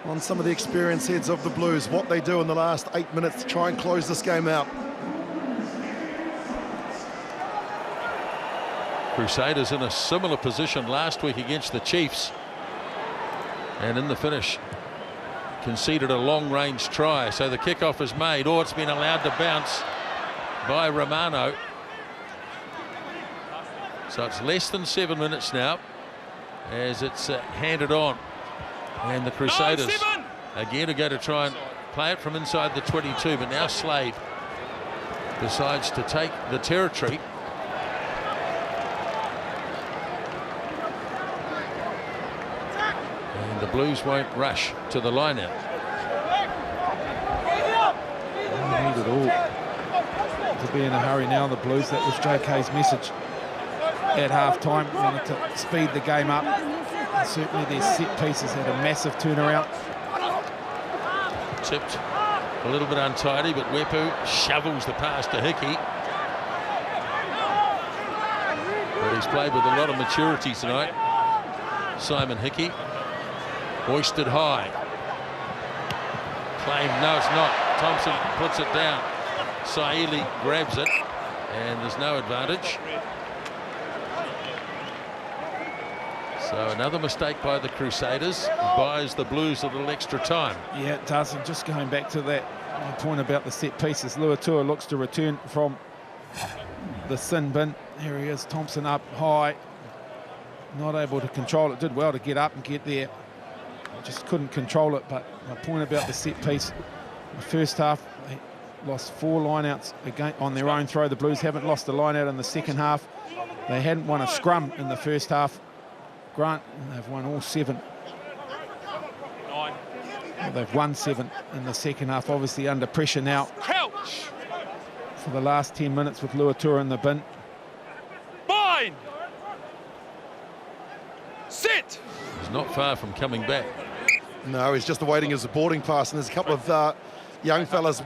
on some of the experienced heads of the Blues. What they do in the last 8 minutes to try and close this game out. Crusaders in a similar position last week against the Chiefs, and in the finish conceded a long-range try. So the kickoff is made, or it's been allowed to bounce by Romano. So it's less than 7 minutes now as it's handed on, and the Crusaders again are going to try and play it from inside the 22, but now Slade decides to take the territory. The Blues won't rush to the line-out. Don't need it all to be in a hurry now, the Blues. That was JK's message at half-time. Wanted to speed the game up. And certainly their set pieces had a massive turnaround. Tipped a little bit untidy, but Wepu shovels the pass to Hickey. But he's played with a lot of maturity tonight, Simon Hickey. Hoisted high. Claim, no, it's not. Thompson puts it down. Saili grabs it, and there's no advantage. So another mistake by the Crusaders buys the Blues a little extra time. Yeah, it does. And just going back to that point about the set pieces, Luatua looks to return from the sin bin. There he is, Thompson up high. Not able to control it. Did well to get up and get there. just couldn't control it. But my point about the set piece, the first half, they lost 4 lineouts again on their own throw. The Blues haven't lost a lineout in the second half. They hadn't won a scrum in the first half. Grant, they've won all 7. 9. Well, they've won 7 in the second half, obviously under pressure now. Crouch. For the last 10 minutes with Luatua in the bin. Bind. Sit. He's not far from coming back. No, he's just awaiting his boarding pass, and there's a couple of young fellas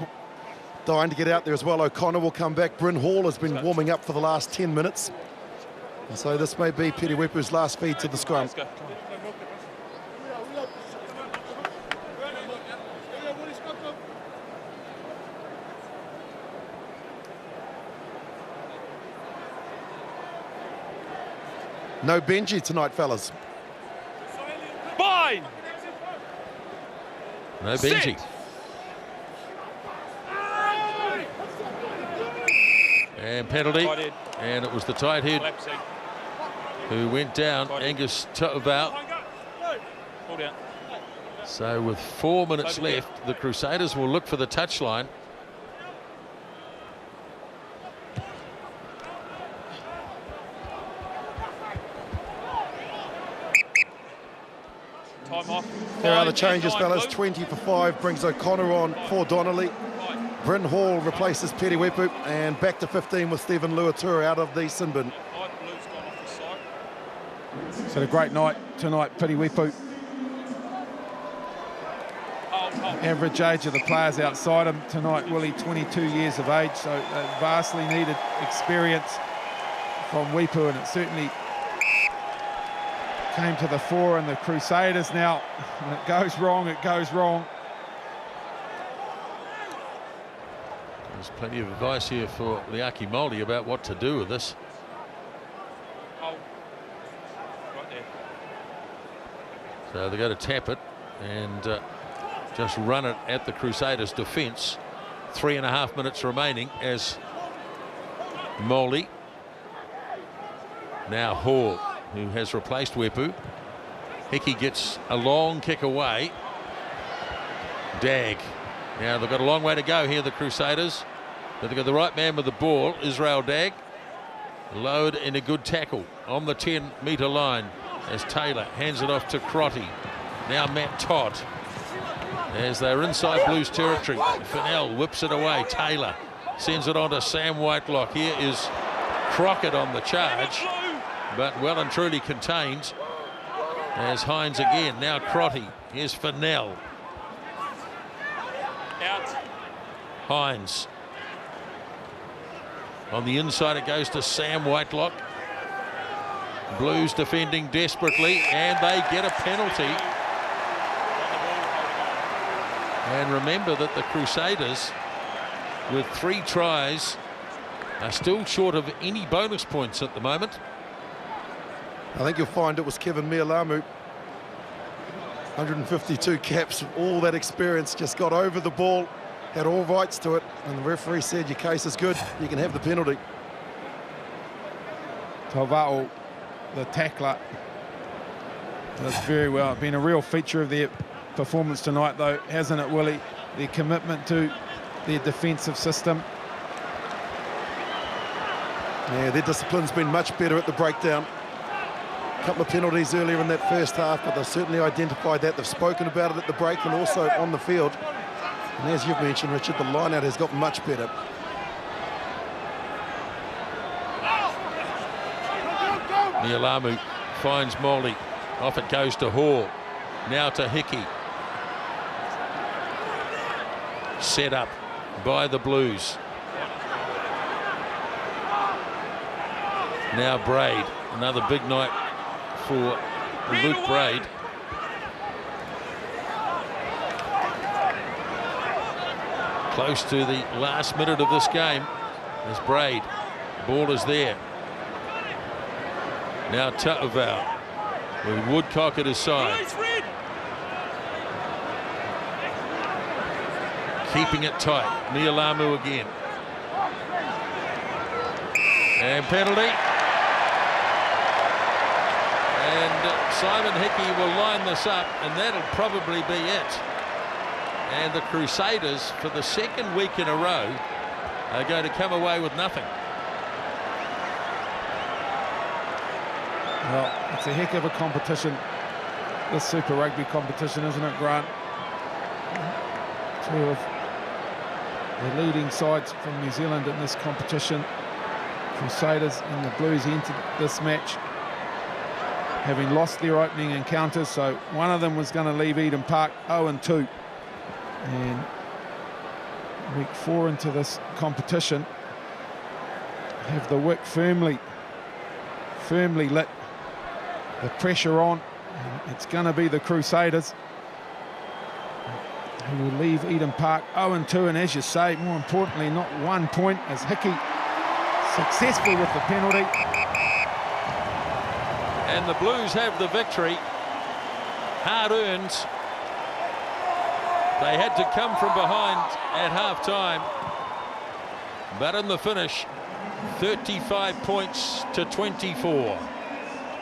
dying to get out there as well. O'Connor will come back. Bryn Hall has been warming up for the last 10 minutes. And so this may be Periwepu's last feed to the scrum. Let's go. No Benji tonight, fellas. Bind. No Benji. Sit. And penalty. Tight head. And it was the tight head Collapsing. who went down, Tight head. Angus Ta'avao. Pull down. So with 4 minutes Over there. left, the Crusaders will look for the touchline. Time off. There are the Fine, changes, fine, fellas. Blue. 20 for 5 brings O'Connor on for Donnelly. Bryn Hall replaces Periwepu, and back to 15 with Stephen Luatua out of the sin bin. Right, Blue's gone off the side. It's had a great night tonight, Periwepu. Average age of the players outside him tonight, Willie, 22 years of age, so vastly needed experience from Weepu, and it certainly came to the fore in the Crusaders. Now, when it goes wrong, it goes wrong. There's plenty of advice here for Liaki Moldy about what to do with this. Oh. Right there. So they're going to tap it and just run it at the Crusaders' defence. 3.5 minutes remaining as Moldy. Now Hall, who has replaced Weepu. Hickey gets a long kick away. Dag. Now they've got a long way to go here, the Crusaders. But they've got the right man with the ball, Israel Dag. Lowered in a good tackle on the 10-metre line as Taylor hands it off to Crotty. Now Matt Todd. As they're inside Blues territory, Fennell whips it away. Taylor sends it on to Sam Whitelock. Here is Crockett on the charge, but well and truly contained. There's Hines again. Now Crotty. Here's Fennell. Out. Hines. On the inside it goes to Sam Whitelock. Blues defending desperately, and they get a penalty. And remember that the Crusaders, with 3 tries, are still short of any bonus points at the moment. I think you'll find it was Kevin Mialamu. 152 caps, all that experience, just got over the ball, had all rights to it, and the referee said your case is good, you can have the penalty. Ta'avao, the tackler, does very well. Been a real feature of their performance tonight, though, hasn't it, Willie? Their commitment to their defensive system. Yeah, their discipline's been much better at the breakdown. A couple of penalties earlier in that first half, but they've certainly identified that. They've spoken about it at the break and also on the field. And as you've mentioned, Richard, the line-out has got much better. Nialamu finds Molly. Off it goes to Hall. Now to Hickey. Set up by the Blues. Now Braid. Another big night for Luke Braid. Close to the last minute of this game. There's Braid. Ball is there. Now Ta'avao with Woodcock at his side. Keeping it tight. Nialamu again. And penalty. And And Simon Hickey will line this up, and that'll probably be it. And the Crusaders, for the second week in a row, are going to come away with nothing. Well, it's a heck of a competition, this Super Rugby competition, isn't it, Grant? Two of the leading sides from New Zealand in this competition. Crusaders and the Blues entered this match having lost their opening encounters, so one of them was going to leave Eden Park 0-2. And week 4 into this competition, have the wick firmly lit, the pressure on, and it's going to be the Crusaders who will leave Eden Park 0-2, and as you say, more importantly, not 1 point, as Hickey successful with the penalty. And the Blues have the victory, hard earned. They had to come from behind at half-time, but in the finish, 35 points to 24.